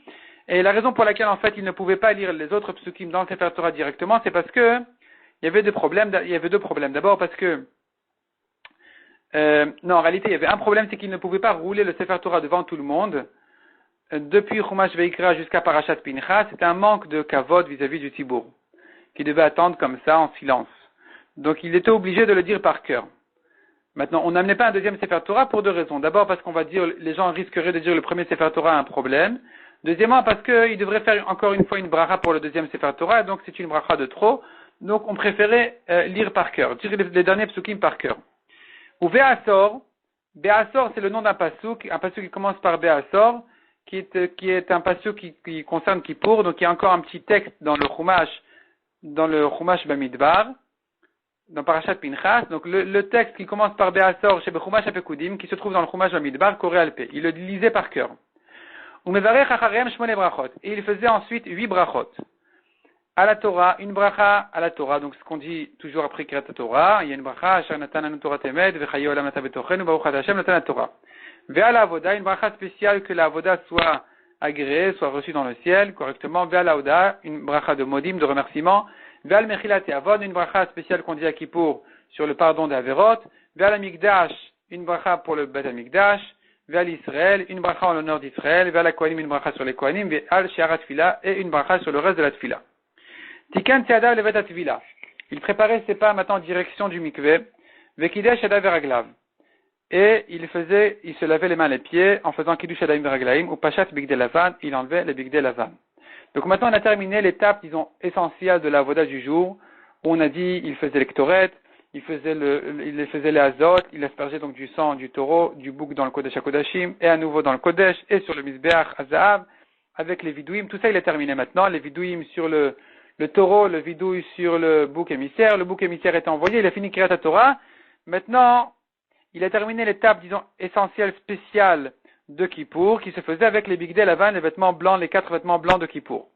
et la raison pour laquelle, en fait, il ne pouvait pas lire les autres psukim dans le Sefer Torah directement, c'est parce que il y avait deux problèmes. D'abord parce que, en réalité, il y avait un problème, c'est qu'il ne pouvait pas rouler le Sefer Torah devant tout le monde, depuis Chumash Veikra jusqu'à Parashat Pincha, c'était un manque de kavod vis-à-vis du Tibour, qui devait attendre comme ça, en silence. Donc il était obligé de le dire par cœur. Maintenant, on n'amenait pas un deuxième Sefer Torah pour deux raisons. D'abord parce qu'on va dire, les gens risqueraient de dire le premier Sefer Torah a un problème. Deuxièmement, parce qu'il devrait faire encore une fois une bracha pour le deuxième Sefer Torah, et donc c'est une bracha de trop. Donc on préférait lire par cœur, dire les derniers psukim par cœur. Ou Be'asor c'est le nom d'un pasuk qui commence par Be'asor, qui est un passage qui concerne Kippour, donc il y a encore un petit texte dans le Chumash Bamidbar, dans Parashat Pinchas, donc le texte qui commence par Be'asor chez Bechumash Apekudim, qui se trouve dans le Chumash Bamidbar, Koré Alpé. Il le lisait par cœur. Et il faisait ensuite 8 brachot. À la Torah, une bracha à la Torah, donc ce qu'on dit toujours après Kirat Torah, il y a une bracha, Asher Natan Anu Torah Temed, Vechaye Olam Nata Betochenu, Baruch Hashem Natan Torah. Ve'al Avoda, une bracha spéciale que la Avoda soit agréée, soit reçue dans le ciel, correctement. Ve'al Avoda, une bracha de modim, de remerciement. Ve'al Mechilat Avod, une bracha spéciale qu'on dit à Kippour sur le pardon des Averot. Ve'al Amigdash, une bracha pour le Bet Amigdash. Ve'al Israël, une bracha en l'honneur d'Israël. Ve'al Kohanim, une bracha sur les Kohanim. Ve'al She'arat Tfila, et une bracha sur le reste de la Tfila. Tikan Tsiadav Levet Atvila. Il préparait ses pas maintenant en direction du mikveh. Vekidesh Adav Veraglav. Et il se lavait les mains et les pieds en faisant Kiddush Adav Veraglaim ou Pachat Bigdei Lavan. Il enlevait les Bigdei Lavan. Donc maintenant on a terminé l'étape, disons, essentielle de la voda du jour. Où on a dit, il faisait l'ektoret, il faisait les azot, il aspergeait donc du sang du taureau, du bouc dans le Kodesh HaKodashim, et à nouveau dans le Kodesh, et sur le Mizbeach Azahav, avec les vidouim. Tout ça il est terminé maintenant. Les vidouim sur le taureau, le vidouille sur le bouc émissaire est envoyé, il a fini Kirat Torah. Maintenant, il a terminé l'étape, disons, essentielle, spéciale de Kippour, qui se faisait avec les Bigdei Lavan, les vêtements blancs, les 4 vêtements blancs de Kippour.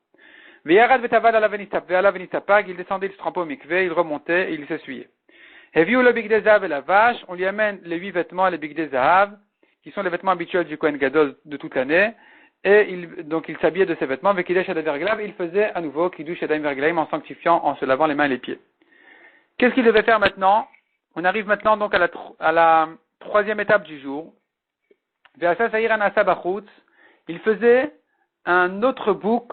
Ve'yarad vetavad ala venitapag, il descendait, il se trempait au mikveh, il remontait, et il s'essuyait. Heviou le Bigdei Zahav et la vache, on lui amène les 8 vêtements, les Bigdei Zahav, qui sont les vêtements habituels du Kohen Gadol de toute l'année. Et il s'habillait de ses vêtements, avec Kiddush Adav Veraglav, il faisait à nouveau Kiddush Adav Veraglaim en sanctifiant, en se lavant les mains et les pieds. Qu'est-ce qu'il devait faire maintenant? On arrive maintenant donc à la troisième étape du jour. Il faisait un autre bouc,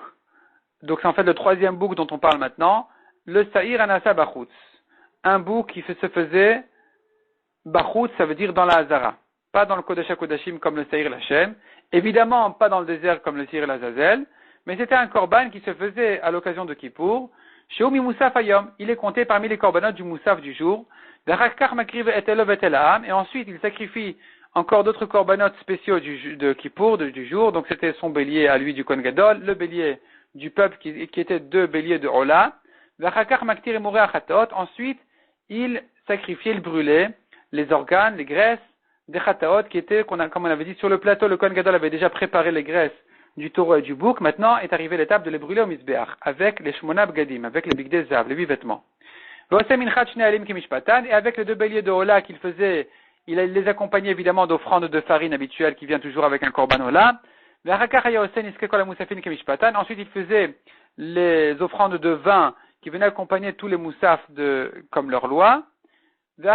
donc c'est en fait le troisième bouc dont on parle maintenant, le Sa'ir Anasa Bachutz. Un bouc qui se faisait Bachutz, ça veut dire dans la Hazara. Pas dans le Kodesh HaKodashim comme le Sa'ir Lachem, évidemment pas dans le désert comme le Sa'ir Lazazel, mais c'était un korban qui se faisait à l'occasion de Kippour. Sheomi Moussaf Ayom, il est compté parmi les korbanot du Moussaf du jour. Et ensuite il sacrifie encore d'autres korbanot spéciaux de Kippour, du jour. Donc c'était son bélier à lui du Kohen Gadol, le bélier du peuple qui était 2 béliers de Ola. Ensuite il sacrifiait, il brûlait les organes, les graisses des chataot qui étaient, comme on avait dit sur le plateau, le Kohen Gadol avait déjà préparé les graisses du taureau et du bouc. Maintenant est arrivée l'étape de les brûler au Mizbeach avec les Shmona Bgadim, avec les Bigdei Zahav, les 8 vêtements. Et avec les 2 béliers de Ola qu'il faisait, il les accompagnait évidemment d'offrandes de farine habituelles qui vient toujours avec un korban Ola. Ensuite il faisait les offrandes de vin qui venaient accompagner tous les moussafs comme leur loi. Et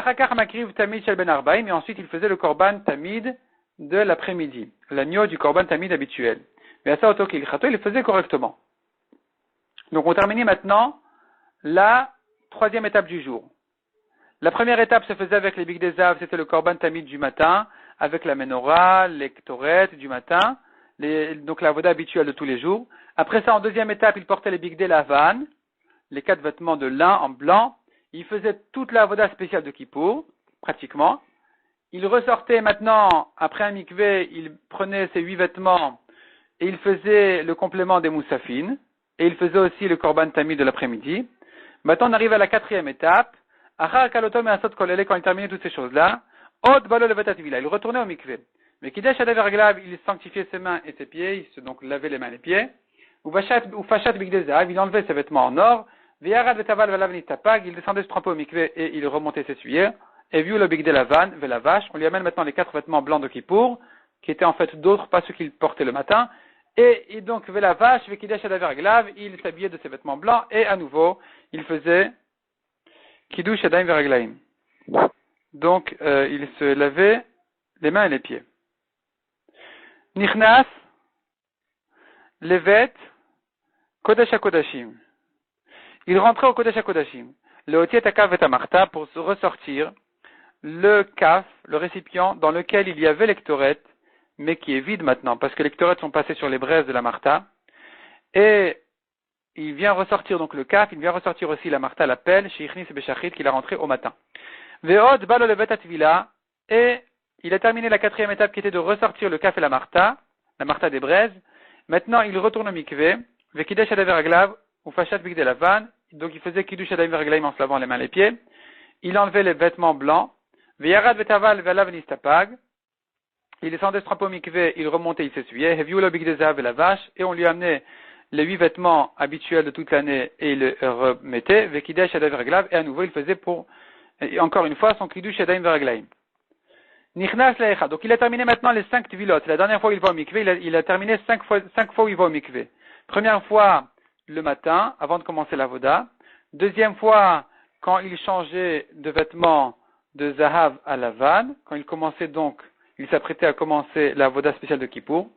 ensuite il faisait le korban tamid de l'après-midi, l'agneau du korban tamid habituel. Mais à ça, il le faisait correctement. Donc on termine maintenant la troisième étape du jour. La première étape se faisait avec les Bigdei Zahav, c'était le korban tamid du matin, avec la menorah, les ktoret du matin, donc la voda habituelle de tous les jours. Après ça, en deuxième étape, il portait les Bigdei Lavan, les 4 vêtements de lin en blanc. Il faisait toute la voda spéciale de Kippour, pratiquement. Il ressortait maintenant, après un mikveh, il prenait ses 8 vêtements et il faisait le complément des moussafines. Et il faisait aussi le korban tamid de l'après-midi. Maintenant, on arrive à la 4e étape. Achar kalotom et asot kolele, quand il terminait toutes ces choses-là, od balo levet atvila, il retournait au mikveh. Mais Kiddush Adav Veraglav, il sanctifiait ses mains et ses pieds, il se donc lavait les mains et les pieds. Ou fashat Bigdei Zahav, il enlevait ses vêtements en or. Ve'yarad vetaval velav nitapag, il descendait se tremper au mikveh et il remontait s'essuyer. Et vu le Bigdei Lavan, la vache, on lui amène maintenant les 4 vêtements blancs de Kippour, qui étaient en fait d'autres, pas ceux qu'il portait le matin. Et donc, la vache, Kiddush Adav Veraglav, il s'habillait de ses vêtements blancs et à nouveau, il faisait Kiddush Adav Veraglaim. Donc, il se lavait les mains et les pieds. Nichnas, Levet, Kodesh HaKodashim. Il rentrait au Kodesh HaKodashim. Le Otiet HaKav et Amarta pour se ressortir le kaf, le récipient dans lequel il y avait l'ektoret, mais qui est vide maintenant, parce que les lektorets sont passés sur les braises de la marta. Et il vient ressortir donc le kaf, il vient ressortir aussi la marta, la pelle, chez Ichnis et Beshachit, qu'il a rentré au matin. Ve'od balo levet atvila, et il a terminé la 4e étape qui était de ressortir le kaf et la marta, la Martha des braises. Maintenant, il retourne au mikvé, Vekidesh Adav Raglav, ou Fashat Bigdei Lavan, donc il faisait Kiddush Adav Raglaim en se lavant les mains et les pieds. Il enlevait les vêtements blancs, Veyarad Vetaval Velav Nistapag, il descendait se au mikvé, il remontait, il s'essuyait, Heviula Bigdei Zahav et la vache, et on lui amenait les 8 vêtements habituels de toute l'année et il les remettait, Vekidesh Adav Raglav, et à nouveau il faisait pour, et encore une fois, son Kiddush Adav Raglaim. Nichnas Laecha. Donc il a terminé maintenant les 5 tvilot. C'est la dernière fois où il va au mikvé. Il a terminé 5 fois où il va au mikvé. Première fois le matin, avant de commencer la voda. Deuxième fois, quand il changeait de vêtements de Zahav à Lavan. Quand il commençait donc, il s'apprêtait à commencer la voda spéciale de Kippour.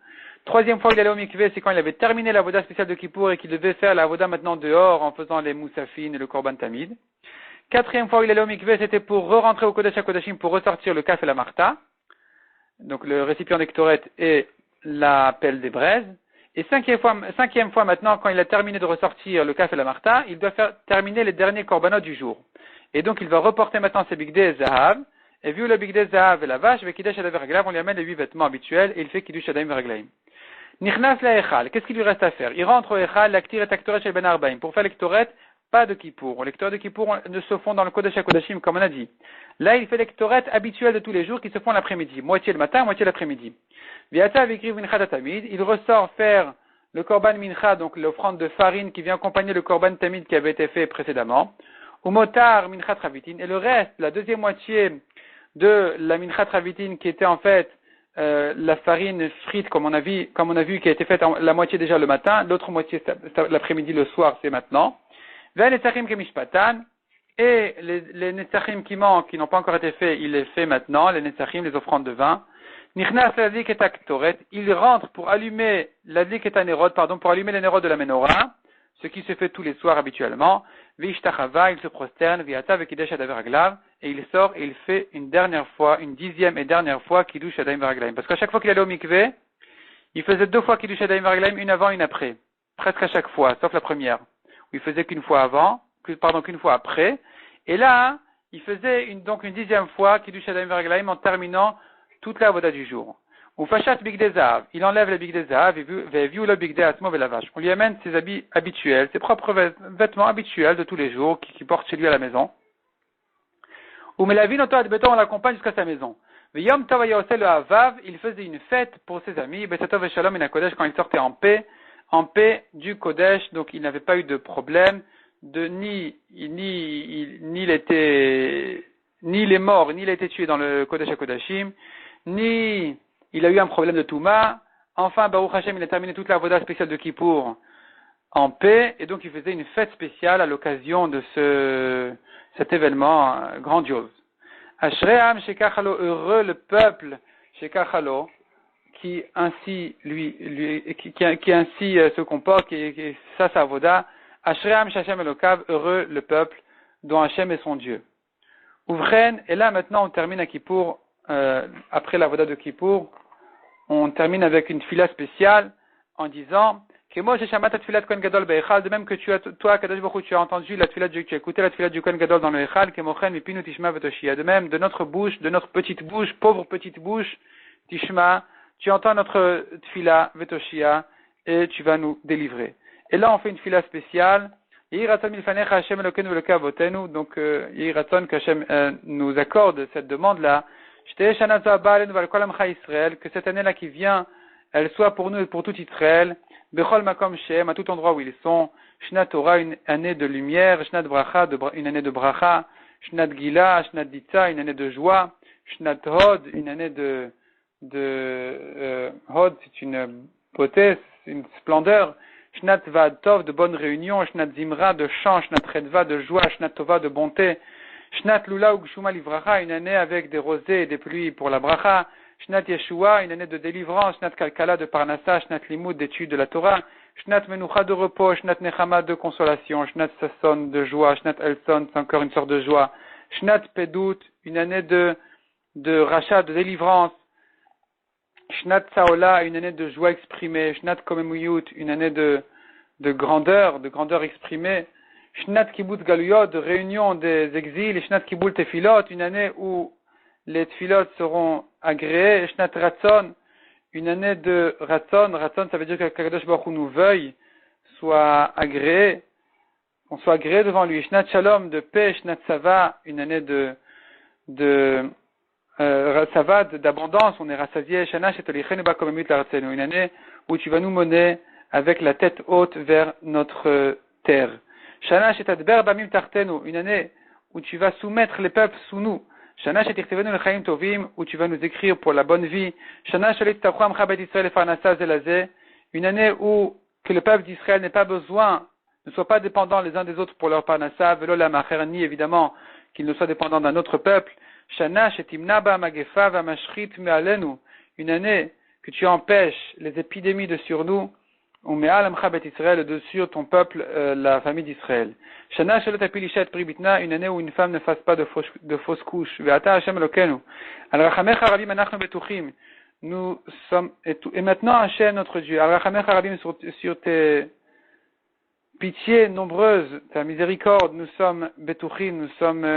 Troisième fois où il allait au mikvé, c'est quand il avait terminé la voda spéciale de Kippour et qu'il devait faire la voda maintenant dehors en faisant les moussafines et le korban tamid. Quatrième fois où il allait au mikvé, c'était pour re-rentrer au Kodesh HaKodashim pour ressortir le kaf et la marta, donc le récipient d'Ektoret et la pelle des braises. Et cinquième fois maintenant, quand il a terminé de ressortir le kaf et la marta, il doit terminer les derniers korbanot du jour. Et donc il va reporter maintenant ses bigdei et zahav, et vu le bigdei zahav et la vache, avec Kiddush Adav Raglav, on lui amène les 8 vêtements habituels et il fait Kiddush Adav Raglaim. Nichnas la Echal, qu'est-ce qu'il lui reste à faire? Il rentre au Echal, l'actir et Aktoret chez Ben Arbaim, pour faire l'Ektoret, pas de Kippour. L'Ektoret de Kippour ne se font dans le Kodesh HaKodashim, comme on a dit. Là, il fait l'Ektoret habituel de tous les jours qui se font l'après-midi. Moitié le matin, moitié l'après-midi. Viata vekriv mincha tamid. Il ressort faire le korban mincha, donc l'offrande de farine qui vient accompagner le korban tamid qui avait été fait précédemment. Ou motar mincha travitin. Et le reste, la deuxième moitié de la mincha travitin qui était en fait la farine frite, comme on a vu, qui a été faite la moitié déjà le matin, l'autre moitié l'après-midi, le soir, c'est maintenant. Et les netzachim qui manquent, qui n'ont pas encore été faits, il les fait maintenant, les netzachim, les offrandes de vin. Nichnas l'adlik et aktoret, il rentre pour allumer l'adlik et anerod, pour allumer les nérodes de la menorah, ce qui se fait tous les soirs habituellement. Vishtachava, il se prosterne, viata vekidesh adav raglav, et il sort et il fait une dixième et dernière fois kiddush adav raglaim. Parce qu'à chaque fois qu'il allait au mikvé, il faisait 2 fois kiddush adav raglaim, une avant, une après. Presque à chaque fois, sauf la première. Il faisait qu'une fois après. Et là, il faisait donc une 10e fois Kiddush Adav Raglaim en terminant toute la voda du jour. Ou Fashat Bigdei Zahav. Il enlève les Bigdei Zahav et vu le Bigdei Atmo et la vache. On lui amène ses habits habituels, ses propres vêtements habituels de tous les jours qu'il porte chez lui à la maison. Ou Melavin Oto Adbeton, on l'accompagne jusqu'à sa maison. Yom Tov Yosel le Havav, il faisait une fête pour ses amis. Besatov et Shalom et Kodesh quand il sortait en paix du Kodesh, donc il n'avait pas eu de problème, ni il est mort, ni il a été tué dans le Kodesh HaKodashim, ni il a eu un problème de Touma. Enfin, Baruch Hashem, il a terminé toute la voda spéciale de Kippour en paix, et donc il faisait une fête spéciale à l'occasion de cet événement grandiose. Ashream Shekachalo, heureux le peuple Shekachalo, qui ainsi qui ainsi se comporte, qui ça sa voda. Ashream Shachem Elokav, heureux le peuple dont Hachem est son Dieu. Ouvren, et là maintenant on termine à Kippour, après la voda de Kippour, on termine avec une fila spéciale en disant de même que toi, Kadosh Baruch Hu, tu as entendu la tfilat, tu as écouté la tfilat du Kohen Gadol dans le Echal, de même, de notre bouche, de notre petite bouche, pauvre petite bouche, Tishma, tu entends notre tfilat, Vetoshia, et tu vas nous délivrer. Et là, on fait une fila spéciale. Donc, Yiraton qu'Hachem nous accorde cette demande-là. Que cette année-là qui vient, elle soit pour nous et pour tout Israël. Bechol Makom Shem, à tout endroit où ils sont. Shnat Torah, une année de lumière. Shnat Bracha, une année de Bracha. Shnat Gila, Shnat Ditza, une année de joie. Shnat Hod, une année de Hod, c'est une beauté, une splendeur. Shnat Vad Tov, de bonne réunion. Shnat Zimra, de chant. Shnat Redva, de joie. Shnat Tova, de bonté. Shnat Lula Ugshuma Livracha, une année avec des rosées et des pluies pour la Bracha. Shnat Yeshua, une année de délivrance. Shnat Kalkala, de Parnassa. Shnat Limud, d'étude de la Torah. Shnat Menucha, de repos. Shnat Nechama, de consolation. Shnat Sasson, de joie. Shnat Elson, c'est encore une sorte de joie. Shnat Pedut, une année de rachat, de délivrance. Shnat Saola, une année de joie exprimée. Shnat Komemuyut, une année de grandeur exprimée. Shnat Kibbutz Galuyot, de réunion des exils. Et Shnat Kibbutz Tefilot, une année où les tefilot seront agréés. Shnat Ratzon, une année de Ratzon. Ratzon, ça veut dire que Kadosh Baruch Hu nous veuille, soit agréé, qu'on soit agréé devant lui. Shnat Shalom, de paix, Shnat Sava, une année de Sava, d'abondance, on est rassasié. Shana Shetolichenu Bakomemut Laratzenu, une année où tu vas nous mener avec la tête haute vers notre terre. Shana Shetadber Bamim Tartenu, une année où tu vas soumettre les peuples sous nous. Shana Shetirtevenu Lechaim Tovim, où tu vas nous écrire pour la bonne vie. Shana Shalit Tachram Chabet Israël Farnasa Zelazé, une année où que le peuple d'Israël n'ait pas besoin, ne soit pas dépendant les uns des autres pour leur parnassa, velo la macherni, évidemment, qu'ils ne soient dépendants d'un autre peuple. Shana Shetimna Ba Magefa Va Mashrit Me'alenu, une année que tu empêches les épidémies de sur nous, ou Me'al Chabet Israël, de sur ton peuple, la famille d'Israël. Shana Shalot Apilishat Pribitna, une année où une femme ne fasse pas de fausses couches. Ve'ata Hashem Elokenu. Al Rachamecha Rabim Anachnu Betuchim. Nous sommes, et maintenant Hashem notre Dieu. Al Rachamecha Rabim, sur tes pitiés nombreuses, ta miséricorde, nous sommes Betuchim,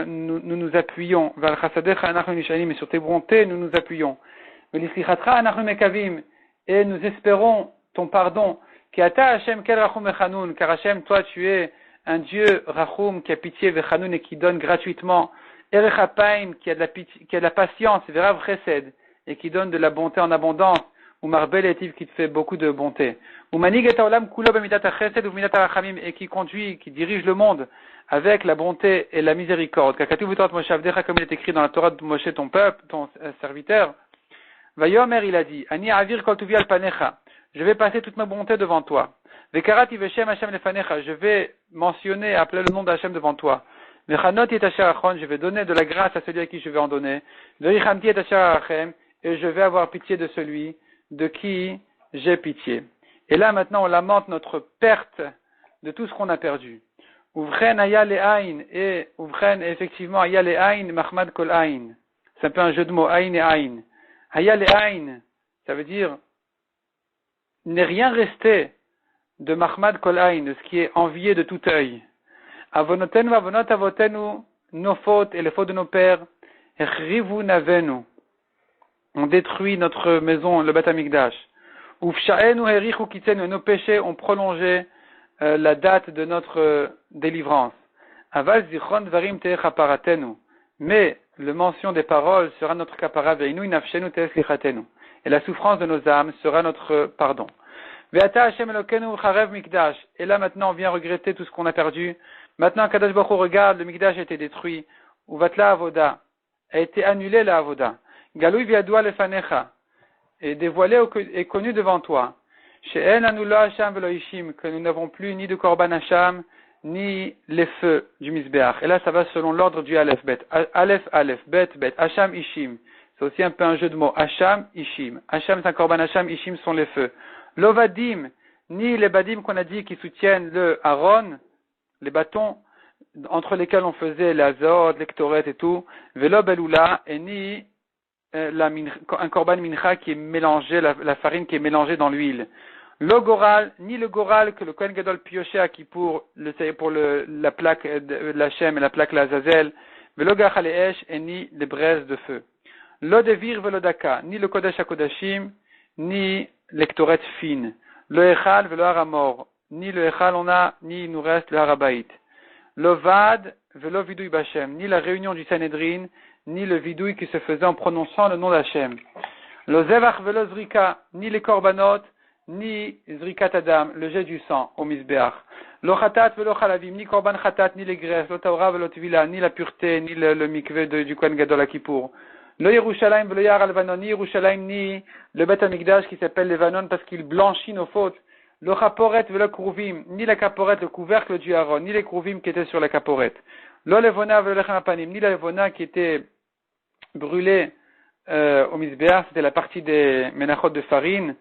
nous nous appuyons. Ve'al Chasadecha Anachnu Nishanim, et sur tes bontés, nous nous appuyons. Ve'lislichatra Anachnu Mekavim, et nous espérons ton pardon. Ki ata Hashem kel Rachum Vechanun, car Hashem, toi tu es un Dieu Rachum qui a pitié Vechanun et qui donne gratuitement. Erech Hapaim, qui a de la patience, Verav Chesed, et qui donne de la bonté en abondance. Ou Marbel Etiv, qui te fait beaucoup de bonté. Ou Manig et Haolam Kulo b'midat Chesed ou b'midat Rachamim, et qui conduit, qui dirige le monde avec la bonté et la miséricorde. Kakatu v'tot Moshe Avdecha, comme il est écrit dans la Torah de Moshe, ton peuple, ton serviteur. Vayomer, il a dit, Ani avir kol tuvi al panecha. Je vais passer toute ma bonté devant toi. Vekarati veshem Hashem lefanecha. Je vais mentionner, appeler le nom d'Hashem devant toi. Vechanot et asher achon. Je vais donner de la grâce à celui à qui je vais en donner. Verichamti et asher achem. Et je vais avoir pitié de celui de qui j'ai pitié. Et là, maintenant, on lamente notre perte de tout ce qu'on a perdu. Uvren aya le'ain. Et uvren, effectivement, aya le'ain, mahmad kol ain. C'est un peu un jeu de mots, ain et ain. Aya le'ain. Ça veut dire, n'est rien resté de Mahmad Kol Ain, de ce qui est envié de tout œil. Avonotenu, avonot avotenu, nos fautes et les fautes de nos pères, echrivu navenu. On détruit notre maison, le Beth Amikdash. Ufsha'enu herichu kitzenu, nos péchés ont prolongé la date de notre délivrance. Aval zichron dvarim te'ech aparatenu. Mais le mention des paroles sera notre kapara veinu nafshenu te'ech lichatenu. Et la souffrance de nos âmes sera notre pardon. Ve'ata Hashem Elokenu charev mikdash. Et là maintenant on vient regretter tout ce qu'on a perdu. Maintenant Kadosh Baruch Hu regarde, le mikdash a été détruit. Uvatla avoda. A été annulé la avoda. Galui viadua lefanecha. Et dévoilé et connu devant toi. She'en anu lo Hasham velo ishim. Que nous n'avons plus ni de korban Hasham, ni les feux du Mizbeach. Et là ça va selon l'ordre du Aleph Bet. Aleph, Bet, Bet. Hasham, Ishim. C'est aussi un peu un jeu de mots. Hasham, Ishim. Hasham, c'est un korban Hasham, Ishim sont les feux. Lovadim, ni les badim qu'on a dit qui soutiennent le Aaron, les bâtons entre lesquels on faisait l'azod, l'ektoret et tout. Velo beloula, et ni un korban mincha qui est mélangé, la farine qui est mélangée dans l'huile. Le goral, ni le goral que le Kohen Gadol piochait à Kippour, pour la plaque de l'Hachem et la plaque l'Azazel. Velo gachal esh, et ni les braises de feu. Lo devir velo daka, ni le kodesh hakodashim, ni l'ektoret fine. Le echal velo haramor, ni le echal on a, ni il nous reste le harabait. Lo vad velo vidouy b'Hashem, ni la réunion du Sanhedrin, ni le vidouy qui se faisait en prononçant le nom d'Hashem. Lo zevach velo zrika, ni les korbanot, ni zrikat adam, le jet du sang au misbeach. Lo chatat velo chalavim, ni korban chatat, ni les graisses, lo taura velo tvila, ni la pureté, ni le mikveh du Kohen Gadol à Kippour. Lo Yerushalayim velo yar al-Vanon, ni Yerushalayim, ni le Beth Amikdash qui s'appelle Levanon parce qu'il blanchit nos fautes. Lo chaporet velo kruvim, ni la caporet, le couvercle du Aaron, ni les kruvim qui étaient sur la caporet. Lo levona velo lechem apanim, ni la levona qui était brûlée au misbeach, c'était la partie des menachot de farine.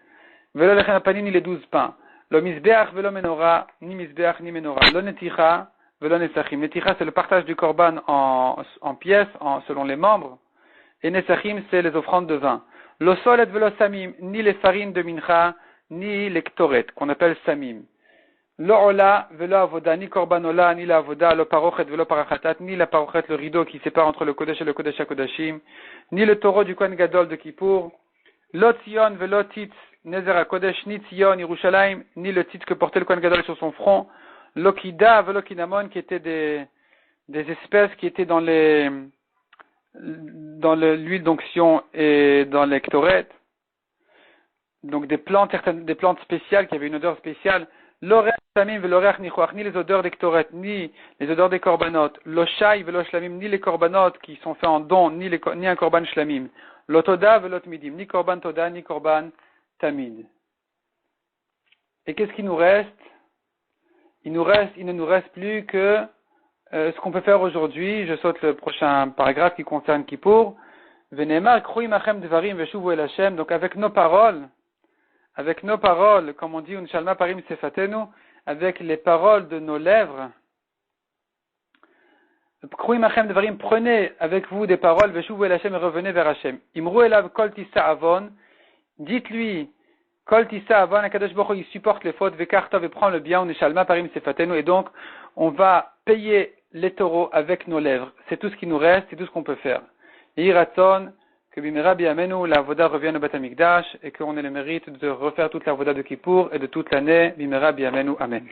Velo lechem apanim, ni les 12 pains. Lo misbeach velo menorah, ni misbeach ni menorah. Lo neticha velo nesachim. Neticha c'est le partage du korban en pièces, selon les membres. Et Nesachim, c'est les offrandes de vin. Lo solet velo samim, ni les farines de mincha, ni les ktoret, qu'on appelle samim. Lo ola velo avoda, ni korban ola, ni la avoda, lo parochet velo parachatat, ni la parochet, le rideau qui sépare entre le kodesh et le kodesh hakodashim, ni le taureau du Kohen Gadol de Kippour, Lot Zion velo Titz Nezer Kodesh, ni Zion, Yerushalayim, ni le titre que portait le Kohen Gadol sur son front. Lokida velo Kinamon, qui étaient des espèces qui étaient dans l'huile d'onction et dans les ktoret. Donc des plantes spéciales qui avaient une odeur spéciale. L'orech shlamim velorech nichoach, ni les odeurs des ktoret, ni les odeurs des korbanot. L'oshai velo shlamim, ni les korbanot qui sont faits en don, ni un korban shlamim. L'otoda velot midim, ni korban toda, ni korban tamid. Et qu'est-ce qui nous reste? Il ne nous reste plus que ce qu'on peut faire aujourd'hui. Je saute le prochain paragraphe qui concerne Kippour. Venemar kruim achem dvarim veshuvu el Hashem. Donc avec nos paroles, comme on dit, unshalma parim sefatenu, avec les paroles de nos lèvres, prenez avec vous des paroles, veshuvu el Hashem, et revenez vers Hashem. Imru elav kol tisa avon, dites-lui, kol tisa avon, Akadosh Baruch Hu, il supporte les fautes, vekartov, et prend le bien, unshalma parim sefatenu, et donc, on va payer les taureaux avec nos lèvres. C'est tout ce qui nous reste, c'est tout ce qu'on peut faire. Yiraton, que Bimera Biamenu, la Voda revienne au Beth Amikdash et qu'on ait le mérite de refaire toute la Voda de Kippour et de toute l'année. Bimera Biamenu, Amen.